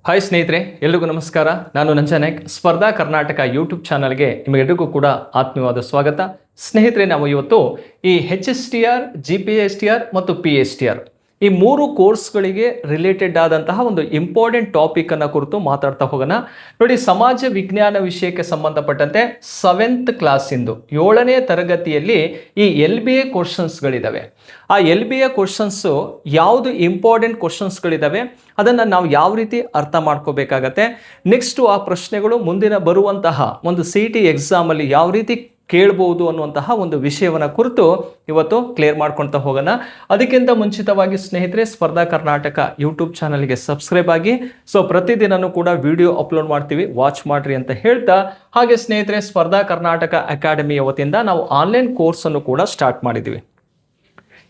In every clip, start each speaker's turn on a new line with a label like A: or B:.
A: Hi ಸ್ನೇಹಿತರೆ, ಎಲ್ರಿಗೂ ನಮಸ್ಕಾರ. ನಾನು ನಂಜನಾಯಕ್. ಸ್ಪರ್ಧಾ ಕರ್ನಾಟಕ ಯೂಟ್ಯೂಬ್ ಚಾನಲ್ಗೆ ನಿಮಗೆಲ್ಲರಿಗೂ ಕೂಡ ಆತ್ಮೀಯವಾದ ಸ್ವಾಗತ. ಸ್ನೇಹಿತರೆ, ನಾವು ಇವತ್ತು ಈ HSTR, GPSTR ಮತ್ತು PSTR ಈ ಮೂರು ಕೋರ್ಸ್ಗಳಿಗೆ ರಿಲೇಟೆಡ್ ಆದಂತಹ ಒಂದು ಇಂಪಾರ್ಟೆಂಟ್ ಟಾಪಿಕ್ ಅನ್ನು ಕುರಿತು ಮಾತಾಡ್ತಾ ಹೋಗೋಣ. ನೋಡಿ, ಸಮಾಜ ವಿಜ್ಞಾನ ವಿಷಯಕ್ಕೆ ಸಂಬಂಧಪಟ್ಟಂತೆ 7th ಕ್ಲಾಸಿಂದು 7ನೇ ತರಗತಿಯಲ್ಲಿ ಈ LBA ಕ್ವಶನ್ಸ್ಗಳಿದ್ದಾವೆ. ಆ LBA ಕ್ವಶನ್ಸು ಯಾವುದು ಇಂಪಾರ್ಟೆಂಟ್ ಕ್ವಶನ್ಸ್ಗಳಿದ್ದಾವೆ ಅದನ್ನು ನಾವು ಯಾವ ರೀತಿ ಅರ್ಥ ಮಾಡ್ಕೋಬೇಕಾಗತ್ತೆ, ನೆಕ್ಸ್ಟು ಆ ಪ್ರಶ್ನೆಗಳು ಮುಂದಿನ ಬರುವಂತಹ ಒಂದು CET ಎಕ್ಸಾಮಲ್ಲಿ ಯಾವ ರೀತಿ ಕೇಳ್ಬೋದು ಅನ್ನುವಂತಹ ಒಂದು ವಿಷಯವನ್ನು ಕುರಿತು ಇವತ್ತು ಕ್ಲಿಯರ್ ಮಾಡ್ಕೊಳ್ತಾ ಹೋಗೋಣ. ಅದಕ್ಕಿಂತ ಮುಂಚಿತವಾಗಿ ಸ್ನೇಹಿತರೆ, ಸ್ಪರ್ಧಾ ಕರ್ನಾಟಕ ಯೂಟ್ಯೂಬ್ ಚಾನಲ್ಗೆ ಸಬ್ಸ್ಕ್ರೈಬ್ ಆಗಿ. ಪ್ರತಿದಿನನೂ ಕೂಡ ವಿಡಿಯೋ ಅಪ್ಲೋಡ್ ಮಾಡ್ತೀವಿ, ವಾಚ್ ಮಾಡ್ರಿ ಅಂತ ಹೇಳ್ತಾ, ಹಾಗೆ ಸ್ನೇಹಿತರೆ, ಸ್ಪರ್ಧಾ ಕರ್ನಾಟಕ ಅಕಾಡೆಮಿಯ ವತಿಯಿಂದ ನಾವು ಆನ್ಲೈನ್ ಕೋರ್ಸನ್ನು ಕೂಡ ಸ್ಟಾರ್ಟ್ ಮಾಡಿದ್ದೀವಿ.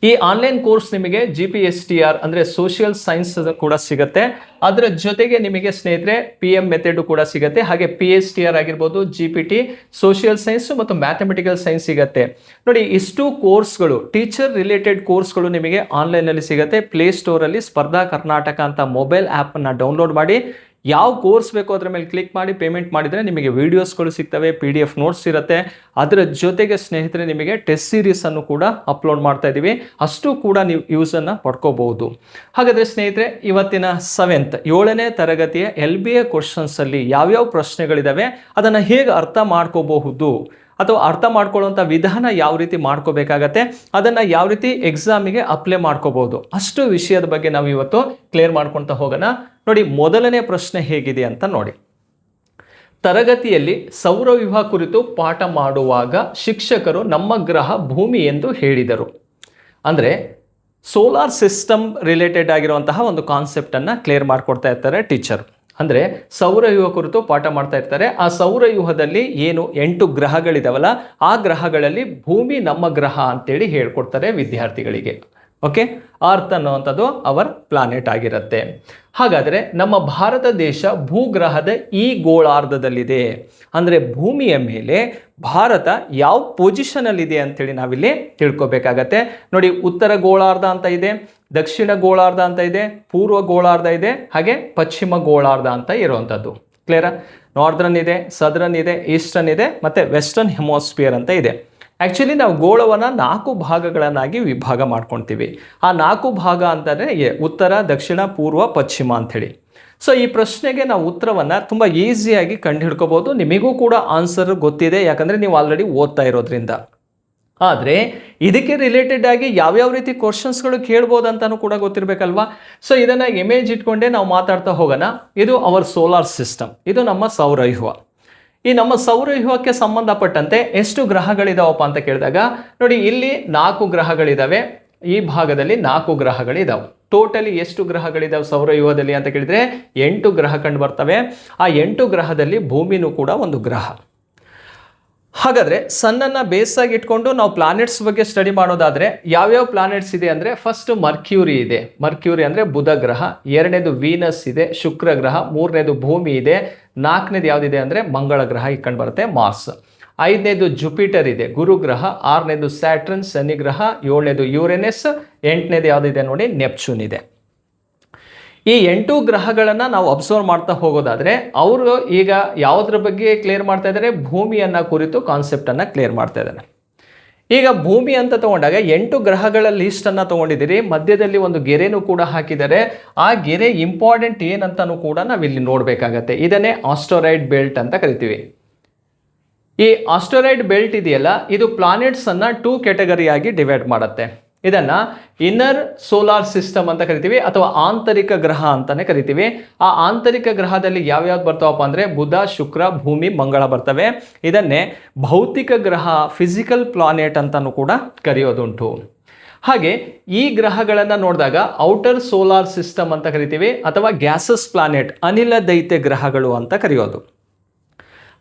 A: ಈ ಆನ್ಲೈನ್ ಕೋರ್ಸ್ ನಿಮಗೆ GPSTR ಅಂದರೆ ಸೋಷಿಯಲ್ ಸೈನ್ಸ್ ಕೂಡ ಸಿಗುತ್ತೆ. ಅದರ ಜೊತೆಗೆ ನಿಮಗೆ ಸ್ನೇಹಿತರೆ PM ಮೆಥಡ್ ಕೂಡ ಸಿಗುತ್ತೆ. ಹಾಗೆ PSTR ಆಗಿರ್ಬೋದು, GPT ಸೋಷಿಯಲ್ ಸೈನ್ಸ್ ಮತ್ತು ಮ್ಯಾಥಮೆಟಿಕಲ್ ಸೈನ್ಸ್ ಸಿಗುತ್ತೆ. ನೋಡಿ, ಇಷ್ಟು ಕೋರ್ಸ್ಗಳು, ಟೀಚರ್ ರಿಲೇಟೆಡ್ ಕೋರ್ಸ್ಗಳು ನಿಮಗೆ ಆನ್ಲೈನಲ್ಲಿ ಸಿಗುತ್ತೆ. ಪ್ಲೇಸ್ಟೋರಲ್ಲಿ ಸ್ಪರ್ಧಾ ಕರ್ನಾಟಕ ಅಂತ ಮೊಬೈಲ್ ಆ್ಯಪನ್ನು ಡೌನ್ಲೋಡ್ ಮಾಡಿ ಯಾವ ಕೋರ್ಸ್ ಬೇಕೋ ಅದರ ಮೇಲೆ ಕ್ಲಿಕ್ ಮಾಡಿ ಪೇಮೆಂಟ್ ಮಾಡಿದರೆ ನಿಮಗೆ ವೀಡಿಯೋಸ್ಗಳು ಸಿಗ್ತವೆ, PDF ನೋಟ್ಸ್ ಇರುತ್ತೆ. ಅದರ ಜೊತೆಗೆ ಸ್ನೇಹಿತರೆ ನಿಮಗೆ ಟೆಸ್ಟ್ ಸೀರೀಸನ್ನು ಕೂಡ ಅಪ್ಲೋಡ್ ಮಾಡ್ತಾ ಇದ್ದೀವಿ. ಅಷ್ಟು ಕೂಡ ನೀವು ಯೂಸನ್ನು ಪಡ್ಕೋಬಹುದು. ಹಾಗಾದರೆ ಸ್ನೇಹಿತರೆ, ಇವತ್ತಿನ 7ನೇ ತರಗತಿಯ LBA ಕ್ವಶನ್ಸಲ್ಲಿ ಯಾವ್ಯಾವ ಪ್ರಶ್ನೆಗಳಿದ್ದಾವೆ, ಅದನ್ನು ಹೇಗೆ ಅರ್ಥ ಮಾಡ್ಕೋಬಹುದು ಅಥವಾ ಅರ್ಥ ಮಾಡ್ಕೊಳ್ಳುವಂಥ ವಿಧಾನ ಯಾವ ರೀತಿ ಮಾಡ್ಕೋಬೇಕಾಗತ್ತೆ, ಅದನ್ನು ಯಾವ ರೀತಿ ಎಕ್ಸಾಮಿಗೆ ಅಪ್ಲೈ ಮಾಡ್ಕೋಬಹುದು, ಅಷ್ಟು ವಿಷಯದ ಬಗ್ಗೆ ನಾವು ಇವತ್ತು ಕ್ಲಿಯರ್ ಮಾಡ್ಕೊಳ್ತಾ ಹೋಗೋಣ. ನೋಡಿ, ಮೊದಲನೇ ಪ್ರಶ್ನೆ ಹೇಗಿದೆ ಅಂತ ನೋಡಿ. ತರಗತಿಯಲ್ಲಿ ಸೌರವ್ಯೂಹ ಕುರಿತು ಪಾಠ ಮಾಡುವಾಗ ಶಿಕ್ಷಕರು ನಮ್ಮ ಗ್ರಹ ಭೂಮಿ ಎಂದು ಹೇಳಿದರು. ಅಂದರೆ ಸೋಲಾರ್ ಸಿಸ್ಟಮ್ ರಿಲೇಟೆಡ್ ಆಗಿರುವಂತಹ ಒಂದು ಕಾನ್ಸೆಪ್ಟನ್ನು ಕ್ಲಿಯರ್ ಮಾಡಿಕೊಡ್ತಾ ಇರ್ತಾರೆ ಟೀಚರ್. ಅಂದರೆ ಸೌರವ್ಯೂಹ ಕುರಿತು ಪಾಠ ಮಾಡ್ತಾ ಇರ್ತಾರೆ. ಆ ಸೌರವ್ಯೂಹದಲ್ಲಿ ಏನು 8 ಗ್ರಹಗಳಿದಾವಲ್ಲ, ಆ ಗ್ರಹಗಳಲ್ಲಿ ಭೂಮಿ ನಮ್ಮ ಗ್ರಹ ಅಂತೇಳಿ ಹೇಳ್ಕೊಡ್ತಾರೆ ವಿದ್ಯಾರ್ಥಿಗಳಿಗೆ. ಓಕೆ, ಅರ್ತ್ ಅನ್ನುವಂಥದ್ದು ಅವರ್ ಪ್ಲಾನೆಟ್ ಆಗಿರುತ್ತೆ. ಹಾಗಾದರೆ ನಮ್ಮ ಭಾರತ ದೇಶ ಭೂಗ್ರಹದ ಈ ಗೋಳಾರ್ಧದಲ್ಲಿದೆ. ಅಂದರೆ ಭೂಮಿಯ ಮೇಲೆ ಭಾರತ ಯಾವ ಪೊಸಿಷನಲ್ಲಿದೆ ಅಂತೇಳಿ ನಾವಿಲ್ಲಿ ತಿಳ್ಕೊಬೇಕಾಗತ್ತೆ. ನೋಡಿ, ಉತ್ತರ ಗೋಳಾರ್ಧ ಅಂತ ಇದೆ, ದಕ್ಷಿಣ ಗೋಳಾರ್ಧ ಅಂತ ಇದೆ, ಪೂರ್ವ ಗೋಳಾರ್ಧ ಇದೆ, ಹಾಗೆ ಪಶ್ಚಿಮ ಗೋಳಾರ್ಧ ಅಂತ ಇರುವಂಥದ್ದು. ಕ್ಲಿಯರಾ? ನಾರ್ದರ್ನ್ ಇದೆ, ಸದರ್ನ್ ಇದೆ, ಈಸ್ಟರ್ನ್ ಇದೆ, ಮತ್ತು ವೆಸ್ಟರ್ನ್ ಹೆಮೋಸ್ಫಿಯರ್ ಅಂತ ಇದೆ. ಆ್ಯಕ್ಚುಲಿ ನಾವು ಗೋಳವನ್ನು 4 ಭಾಗಗಳನ್ನಾಗಿ ವಿಭಾಗ ಮಾಡ್ಕೊಳ್ತೀವಿ. ಆ 4 ಭಾಗ ಅಂತಂದರೆ ಉತ್ತರ, ದಕ್ಷಿಣ, ಪೂರ್ವ, ಪಶ್ಚಿಮ ಅಂಥೇಳಿ. ಈ ಪ್ರಶ್ನೆಗೆ ನಾವು ಉತ್ತರವನ್ನು ತುಂಬ ಈಸಿಯಾಗಿ ಕಂಡು ಹಿಡ್ಕೋಬೋದು. ನಿಮಗೂ ಕೂಡ ಆನ್ಸರ್ ಗೊತ್ತಿದೆ, ಯಾಕಂದರೆ ನೀವು ಆಲ್ರೆಡಿ ಓದ್ತಾ ಇರೋದ್ರಿಂದ. ಆದರೆ ಇದಕ್ಕೆ ರಿಲೇಟೆಡ್ ಆಗಿ ಯಾವ್ಯಾವ ರೀತಿ ಕ್ವಶನ್ಸ್ಗಳು ಕೇಳ್ಬೋದು ಅಂತಲೂ ಕೂಡ ಗೊತ್ತಿರಬೇಕಲ್ವಾ. ಇದನ್ನು ಇಮೇಜ್ ಇಟ್ಕೊಂಡೇ ನಾವು ಮಾತಾಡ್ತಾ ಹೋಗೋಣ. ಇದು ಅವರ್ ಸೋಲಾರ್ ಸಿಸ್ಟಮ್, ಇದು ನಮ್ಮ ಸೌರವ್ಯೂಹ. ಈ ನಮ್ಮ ಸೌರವ್ಯೂಹಕ್ಕೆ ಸಂಬಂಧಪಟ್ಟಂತೆ ಎಷ್ಟು ಗ್ರಹಗಳಿದಾವಪ್ಪ ಅಂತ ಕೇಳಿದಾಗ, ನೋಡಿ, ಇಲ್ಲಿ 4 ಗ್ರಹಗಳಿದ್ದಾವೆ, ಈ ಭಾಗದಲ್ಲಿ 4 ಗ್ರಹಗಳಿದಾವೆ. ಟೋಟಲಿ ಎಷ್ಟು ಗ್ರಹಗಳಿದಾವೆ ಸೌರವ್ಯೂಹದಲ್ಲಿ ಅಂತ ಕೇಳಿದರೆ 8 ಗ್ರಹ ಕಂಡು ಬರ್ತವೆ. ಆ 8 ಗ್ರಹದಲ್ಲಿ ಭೂಮಿನೂ ಕೂಡ ಒಂದು ಗ್ರಹ. ಹಾಗಾದರೆ ಸನ್ನನ್ನು ಬೇಸಾಗಿ ಇಟ್ಕೊಂಡು ನಾವು ಪ್ಲಾನೆಟ್ಸ್ ಬಗ್ಗೆ ಸ್ಟಡಿ ಮಾಡೋದಾದರೆ ಯಾವ್ಯಾವ ಪ್ಲಾನೆಟ್ಸ್ ಇದೆ ಅಂದರೆ, ಫಸ್ಟ್ ಮರ್ಕ್ಯೂರಿ ಇದೆ. ಮರ್ಕ್ಯೂರಿ ಅಂದರೆ ಬುಧ ಗ್ರಹ. 2ನೇದು ವೀನಸ್ ಇದೆ, ಶುಕ್ರ ಗ್ರಹ. 3ನೇದು ಭೂಮಿ ಇದೆ. 4ನೇದು ಯಾವುದಿದೆ ಅಂದರೆ ಮಂಗಳ ಗ್ರಹ, ಈ ಕಂಡು ಬರುತ್ತೆ, ಮಾರ್ಸ್. 5ನೇದು ಜುಪಿಟರ್ ಇದೆ, ಗುರು ಗ್ರಹ. 6ನೇದು ಸ್ಯಾಟ್ರನ್, ಶನಿ ಗ್ರಹ. 7ನೇದು ಯುರೇನಸ್. 8ನೇದು ಯಾವುದಿದೆ ನೋಡಿ, ನೆಪ್ಚೂನ್ ಇದೆ. ಈ 8 ಗ್ರಹಗಳನ್ನು ನಾವು ಅಬ್ಸರ್ವ್ ಮಾಡ್ತಾ ಹೋಗೋದಾದರೆ ಅವರು ಈಗ ಯಾವುದ್ರ ಬಗ್ಗೆ ಕ್ಲಿಯರ್ ಮಾಡ್ತಾ ಇದ್ದಾರೆ, ಭೂಮಿಯನ್ನು ಕುರಿತು ಕಾನ್ಸೆಪ್ಟನ್ನು ಕ್ಲಿಯರ್ ಮಾಡ್ತಾ ಇದ್ದಾರೆ. ಈಗ ಭೂಮಿ ಅಂತ ತಗೊಂಡಾಗ 8 ಗ್ರಹಗಳ ಲೀಸ್ಟನ್ನು ತೊಗೊಂಡಿದ್ದೀರಿ, ಮಧ್ಯದಲ್ಲಿ ಒಂದು ಗೆರೆನೂ ಕೂಡ ಹಾಕಿದ್ದಾರೆ. ಆ ಗೆರೆ ಇಂಪಾರ್ಟೆಂಟ್ ಏನಂತನೂ ಕೂಡ ನಾವಿಲ್ಲಿ ನೋಡಬೇಕಾಗತ್ತೆ. ಇದನ್ನೇ ಆಸ್ಟೆರಾಯ್ಡ್ ಬೆಲ್ಟ್ ಅಂತ ಕರಿತೀವಿ. ಈ ಆಸ್ಟೆರಾಯ್ಡ್ ಬೆಲ್ಟ್ ಇದೆಯಲ್ಲ, ಇದು ಪ್ಲಾನೆಟ್ಸನ್ನು 2 ಕ್ಯಾಟಗರಿಯಾಗಿ ಡಿವೈಡ್ ಮಾಡುತ್ತೆ. ಇದನ್ನು ಇನ್ನರ್ ಸೋಲಾರ್ ಸಿಸ್ಟಮ್ ಅಂತ ಕರಿತೀವಿ, ಅಥವಾ ಆಂತರಿಕ ಗ್ರಹ ಅಂತಲೇ ಕರಿತೀವಿ. ಆ ಆಂತರಿಕ ಗ್ರಹದಲ್ಲಿ ಯಾವ್ಯಾವ್ದು ಬರ್ತಾವಪ್ಪ ಅಂದರೆ ಬುಧ, ಶುಕ್ರ, ಭೂಮಿ, ಮಂಗಳ ಬರ್ತವೆ. ಇದನ್ನೇ ಭೌತಿಕ ಗ್ರಹ, ಫಿಸಿಕಲ್ ಪ್ಲಾನೆಟ್ ಅಂತಲೂ ಕೂಡ ಕರೆಯೋದುಂಟು. ಹಾಗೆ ಈ ಗ್ರಹಗಳನ್ನು ನೋಡಿದಾಗ ಔಟರ್ ಸೋಲಾರ್ ಸಿಸ್ಟಮ್ ಅಂತ ಕರಿತೀವಿ, ಅಥವಾ ಗ್ಯಾಸಸ್ ಪ್ಲಾನೆಟ್, ಅನಿಲ ದೈತ್ಯ ಗ್ರಹಗಳು ಅಂತ ಕರೆಯೋದು.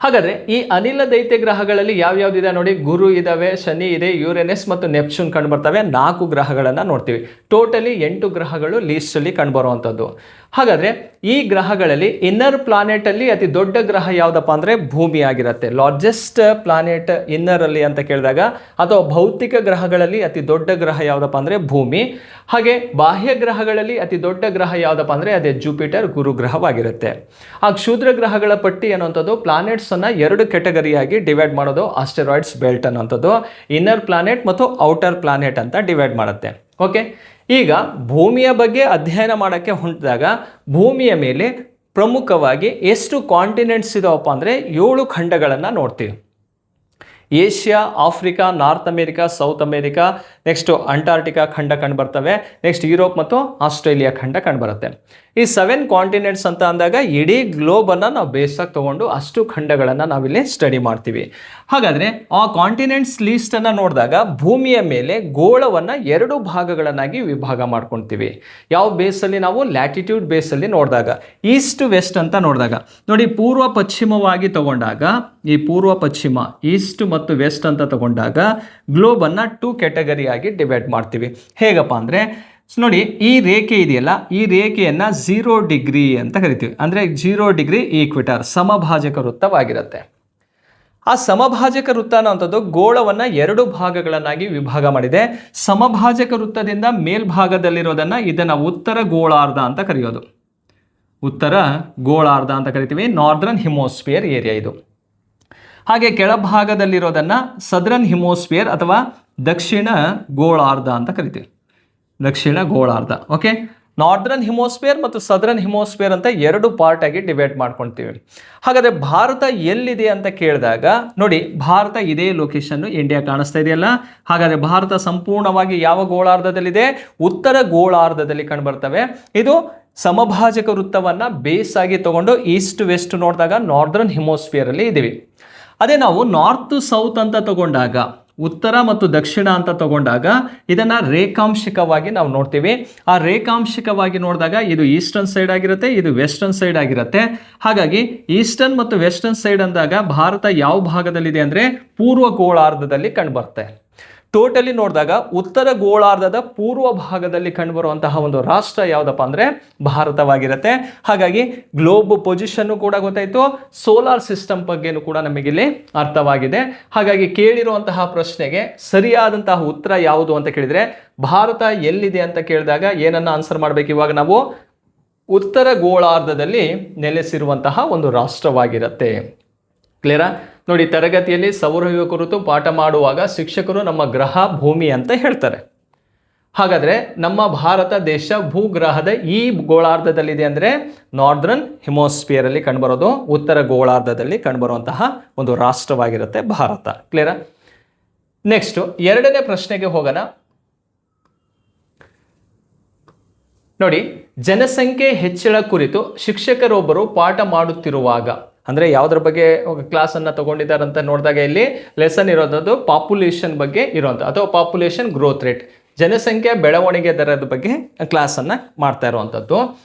A: ಹಾಗಾದರೆ ಈ ಅನಿಲ ದೈತ್ಯ ಗ್ರಹಗಳಲ್ಲಿ ಯಾವ್ಯಾವ್ದಿದೆ ನೋಡಿ, ಗುರು ಇದ್ದಾವೆ, ಶನಿ ಇದೆ, ಯುರೇನಸ್ ಮತ್ತು ನೆಪ್ಚೂನ್ ಕಂಡು ಬರ್ತವೆ. 4 ಗ್ರಹಗಳನ್ನು ನೋಡ್ತೀವಿ. ಟೋಟಲಿ 8 ಗ್ರಹಗಳು ಲೀಸ್ಟಲ್ಲಿ ಕಂಡು ಬರುವಂಥದ್ದು. ಹಾಗಾದರೆ ಈ ಗ್ರಹಗಳಲ್ಲಿ ಇನ್ನರ್ ಪ್ಲಾನೆಟಲ್ಲಿ ಅತಿ ದೊಡ್ಡ ಗ್ರಹ ಯಾವುದಪ್ಪ ಅಂದರೆ ಭೂಮಿ ಆಗಿರುತ್ತೆ. ಲಾರ್ಜೆಸ್ಟ್ ಪ್ಲಾನೆಟ್ ಇನ್ನರಲ್ಲಿ ಅಂತ ಕೇಳಿದಾಗ ಅಥವಾ ಭೌತಿಕ ಗ್ರಹಗಳಲ್ಲಿ ಅತಿ ದೊಡ್ಡ ಗ್ರಹ ಯಾವುದಪ್ಪ ಅಂದರೆ ಭೂಮಿ. ಹಾಗೆ ಬಾಹ್ಯ ಗ್ರಹಗಳಲ್ಲಿ ಅತಿ ದೊಡ್ಡ ಗ್ರಹ ಯಾವುದಪ್ಪ ಅಂದರೆ ಅದೇ ಜುಪಿಟರ್, ಗುರುಗ್ರಹವಾಗಿರುತ್ತೆ. ಆ ಕ್ಷುದ್ರ ಗ್ರಹಗಳ ಪಟ್ಟಿ ಅನ್ನುವಂಥದ್ದು ಪ್ಲಾನೆಟ್ಸನ್ನು 2 ಕೆಟಗರಿಯಾಗಿ ಡಿವೈಡ್ ಮಾಡೋದು ಆಸ್ಟೆರಾಯ್ಡ್ಸ್ ಬೆಲ್ಟ್ ಅನ್ನುವಂಥದ್ದು ಇನ್ನರ್ ಪ್ಲಾನೆಟ್ ಮತ್ತು ಔಟರ್ ಪ್ಲಾನೆಟ್ ಅಂತ ಡಿವೈಡ್ ಮಾಡುತ್ತೆ. ಓಕೆ, ಈಗ ಭೂಮಿಯ ಬಗ್ಗೆ ಅಧ್ಯಯನ ಮಾಡೋಕ್ಕೆ ಹೊಂಟಿದಾಗ ಭೂಮಿಯ ಮೇಲೆ ಪ್ರಮುಖವಾಗಿ ಎಷ್ಟು ಕಾಂಟಿನೆಂಟ್ಸ್ ಇದಾವಪ್ಪ ಅಂದರೆ 7 ಖಂಡಗಳನ್ನು ನೋಡ್ತೀವಿ. Asia, Africa, north America, south America, next Antarctica ಖಂಡ ಕಂಡುಬರ್ತವೆ, ನೆಕ್ಸ್ಟ್ ಯುರೋಪ್ ಮತ್ತು ಆಸ್ಟ್ರೇಲಿಯಾ ಖಂಡ ಕಂಡುಬರುತ್ತೆ. ಈ 7 ಕಾಂಟಿನೆಂಟ್ಸ್ ಅಂತ ಅಂದಾಗ ಇಡೀ ಗ್ಲೋಬನ್ನು ನಾವು ಬೇಸಾಗಿ ತೊಗೊಂಡು ಅಷ್ಟು ಖಂಡಗಳನ್ನು ನಾವಿಲ್ಲಿ ಸ್ಟಡಿ ಮಾಡ್ತೀವಿ. ಹಾಗಾದರೆ ಆ ಕಾಂಟಿನೆಂಟ್ಸ್ ಲೀಸ್ಟನ್ನು ನೋಡಿದಾಗ ಭೂಮಿಯ ಮೇಲೆ ಗೋಳವನ್ನು 2 ಭಾಗಗಳನ್ನಾಗಿ ವಿಭಾಗ ಮಾಡ್ಕೊಳ್ತೀವಿ. ಯಾವ ಬೇಸಲ್ಲಿ ನಾವು ಲ್ಯಾಟಿಟ್ಯೂಡ್ ಬೇಸಲ್ಲಿ ನೋಡಿದಾಗ ಈಸ್ಟ್ ವೆಸ್ಟ್ ಅಂತ ನೋಡಿದಾಗ ನೋಡಿ, ಪೂರ್ವ ಪಶ್ಚಿಮವಾಗಿ ತಗೊಂಡಾಗ ಈ ಪೂರ್ವ ಪಶ್ಚಿಮ ಈಸ್ಟ್ ಮತ್ತು ವೆಸ್ಟ್ ಅಂತ ತಗೊಂಡಾಗ ಗ್ಲೋಬನ್ನು 2 ಕೆಟಗರಿಯಾಗಿ ಡಿವೈಡ್ ಮಾಡ್ತೀವಿ. ಹೇಗಪ್ಪ ಅಂದರೆ ನೋಡಿ, ಈ ರೇಖೆ ಇದೆಯಲ್ಲ, ಈ ರೇಖೆಯನ್ನು 0 ಡಿಗ್ರಿ ಅಂತ ಕರಿತೀವಿ. ಅಂದರೆ 0 ಡಿಗ್ರಿ ಈಕ್ವಿಟರ್, ಸಮಭಾಜಕ ವೃತ್ತವಾಗಿರುತ್ತೆ. ಆ ಸಮಭಾಜಕ ವೃತ್ತ ಅನ್ನೋಂಥದ್ದು ಗೋಳವನ್ನು 2 ಭಾಗಗಳನ್ನಾಗಿ ವಿಭಾಗ ಮಾಡಿದೆ. ಸಮಭಾಜಕ ವೃತ್ತದಿಂದ ಮೇಲ್ಭಾಗದಲ್ಲಿರೋದನ್ನು ಇದನ್ನು ಉತ್ತರ ಗೋಳಾರ್ಧ ಅಂತ ಕರೆಯೋದು. ಉತ್ತರ ಗೋಳಾರ್ಧ ಅಂತ ಕರಿತೀವಿ. ನಾರ್ದರ್ನ್ ಹಿಮೋಸ್ಫಿಯರ್ ಏರಿಯಾ ಇದು. ಹಾಗೆ ಕೆಳಭಾಗದಲ್ಲಿರೋದನ್ನು ಸದರ್ನ್ ಹಿಮೋಸ್ಫಿಯರ್ ಅಥವಾ ದಕ್ಷಿಣ ಗೋಳಾರ್ಧ ಅಂತ ಕರಿತೀವಿ. ದಕ್ಷಿಣ ಗೋಳಾರ್ಧ. ಓಕೆ, ನಾರ್ದರ್ನ್ ಹಿಮೋಸ್ಫಿಯರ್ ಮತ್ತು ಸದರ್ನ್ ಹಿಮೋಸ್ಫಿಯರ್ ಅಂತ 2 ಪಾರ್ಟ್ ಆಗಿ ಡಿವೈಡ್ ಮಾಡ್ಕೊಳ್ತೀವಿ. ಹಾಗಾದರೆ ಭಾರತ ಎಲ್ಲಿದೆ ಅಂತ ಕೇಳಿದಾಗ ನೋಡಿ, ಭಾರತ ಇದೇ ಲೊಕೇಶನ್ನು ಇಂಡಿಯಾ ಕಾಣಿಸ್ತಾ ಇದೆಯಲ್ಲ. ಹಾಗಾದರೆ ಭಾರತ ಸಂಪೂರ್ಣವಾಗಿ ಯಾವ ಗೋಳಾರ್ಧದಲ್ಲಿದೆ? ಉತ್ತರ ಗೋಳಾರ್ಧದಲ್ಲಿ ಕಂಡುಬರ್ತವೆ. ಇದು ಸಮಭಾಜಕ ವೃತ್ತವನ್ನು ಬೇಸ್ ಆಗಿ ತಗೊಂಡು ಈಸ್ಟ್ ವೆಸ್ಟ್ ನೋಡಿದಾಗ ನಾರ್ದರ್ನ್ ಹಿಮೋಸ್ಫಿಯರಲ್ಲಿ ಇದ್ದೀವಿ. ಅದೇ ನಾವು ನಾರ್ತ್ ಸೌತ್ ಅಂತ ತಗೊಂಡಾಗ, ಉತ್ತರ ಮತ್ತು ದಕ್ಷಿಣ ಅಂತ ತಗೊಂಡಾಗ ಇದನ್ನು ರೇಖಾಂಶಿಕವಾಗಿ ನಾವು ನೋಡ್ತೀವಿ. ಆ ರೇಖಾಂಶಿಕವಾಗಿ ನೋಡಿದಾಗ ಇದು ಈಸ್ಟರ್ನ್ ಸೈಡ್ ಆಗಿರುತ್ತೆ, ಇದು ವೆಸ್ಟರ್ನ್ ಸೈಡ್ ಆಗಿರುತ್ತೆ. ಹಾಗಾಗಿ ಈಸ್ಟರ್ನ್ ಮತ್ತು ವೆಸ್ಟರ್ನ್ ಸೈಡ್ ಅಂದಾಗ ಭಾರತ ಯಾವ ಭಾಗದಲ್ಲಿದೆ ಅಂದರೆ ಪೂರ್ವ ಗೋಳಾರ್ಧದಲ್ಲಿ ಕಂಡುಬರುತ್ತೆ. ಟೋಟಲಿ ನೋಡಿದಾಗ ಉತ್ತರ ಗೋಳಾರ್ಧದ ಪೂರ್ವ ಭಾಗದಲ್ಲಿ ಕಂಡುಬರುವಂತಹ ಒಂದು ರಾಷ್ಟ್ರ ಯಾವುದಪ್ಪ ಅಂದರೆ ಭಾರತವಾಗಿರುತ್ತೆ. ಹಾಗಾಗಿ ಗ್ಲೋಬ್ ಪೊಸಿಷನ್ನು ಕೂಡ ಗೊತ್ತಾಯಿತು, ಸೋಲಾರ್ ಸಿಸ್ಟಮ್ ಬಗ್ಗೆನೂ ಕೂಡ ನಮಗಿಲ್ಲಿ ಅರ್ಥವಾಗಿದೆ. ಹಾಗಾಗಿ ಕೇಳಿರುವಂತಹ ಪ್ರಶ್ನೆಗೆ ಸರಿಯಾದಂತಹ ಉತ್ತರ ಯಾವುದು ಅಂತ ಕೇಳಿದರೆ ಭಾರತ ಎಲ್ಲಿದೆ ಅಂತ ಕೇಳಿದಾಗ ಏನನ್ನ ಆನ್ಸರ್ ಮಾಡಬೇಕು? ಇವಾಗ ನಾವು ಉತ್ತರ ಗೋಳಾರ್ಧದಲ್ಲಿ ನೆಲೆಸಿರುವಂತಹ ಒಂದು ರಾಷ್ಟ್ರವಾಗಿರುತ್ತೆ. ಕ್ಲಿಯರಾ? ನೋಡಿ, ತರಗತಿಯಲ್ಲಿ ಸೌರವ್ಯೂಹ ಕುರಿತು ಪಾಠ ಮಾಡುವಾಗ ಶಿಕ್ಷಕರು ನಮ್ಮ ಗ್ರಹ ಭೂಮಿ ಅಂತ ಹೇಳ್ತಾರೆ. ಹಾಗಾದರೆ ನಮ್ಮ ಭಾರತ ದೇಶ ಭೂಗ್ರಹದ ಈ ಗೋಳಾರ್ಧದಲ್ಲಿದೆ ಅಂದರೆ ನಾರ್ದರ್ನ್ ಹಿಮೋಸ್ಫಿಯರಲ್ಲಿ ಕಂಡುಬರೋದು, ಉತ್ತರ ಗೋಳಾರ್ಧದಲ್ಲಿ ಕಂಡುಬರುವಂತಹ ಒಂದು ರಾಷ್ಟ್ರವಾಗಿರುತ್ತೆ ಭಾರತ. ಕ್ಲಿಯರಾ? ನೆಕ್ಸ್ಟು 2ನೇ ಪ್ರಶ್ನೆಗೆ ಹೋಗೋಣ. ನೋಡಿ, ಜನಸಂಖ್ಯೆ ಹೆಚ್ಚಳ ಕುರಿತು ಶಿಕ್ಷಕರೊಬ್ಬರು ಪಾಠ ಮಾಡುತ್ತಿರುವಾಗ, ಅಂದರೆ ಯಾವುದ್ರ ಬಗ್ಗೆ ಕ್ಲಾಸನ್ನು ತಗೊಂಡಿದ್ದಾರೆ ಅಂತ ನೋಡಿದಾಗ ಇಲ್ಲಿ ಲೆಸನ್ ಇರೋದು ಪಾಪ್ಯುಲೇಷನ್ ಬಗ್ಗೆ ಇರೋಂಥ ಅಥವಾ ಪಾಪ್ಯುಲೇಷನ್ ಗ್ರೋತ್ ರೇಟ್, ಜನಸಂಖ್ಯೆ ಬೆಳವಣಿಗೆ ದರದ ಬಗ್ಗೆ ಕ್ಲಾಸನ್ನು ಮಾಡ್ತಾ ಇರುವಂಥದ್ದು.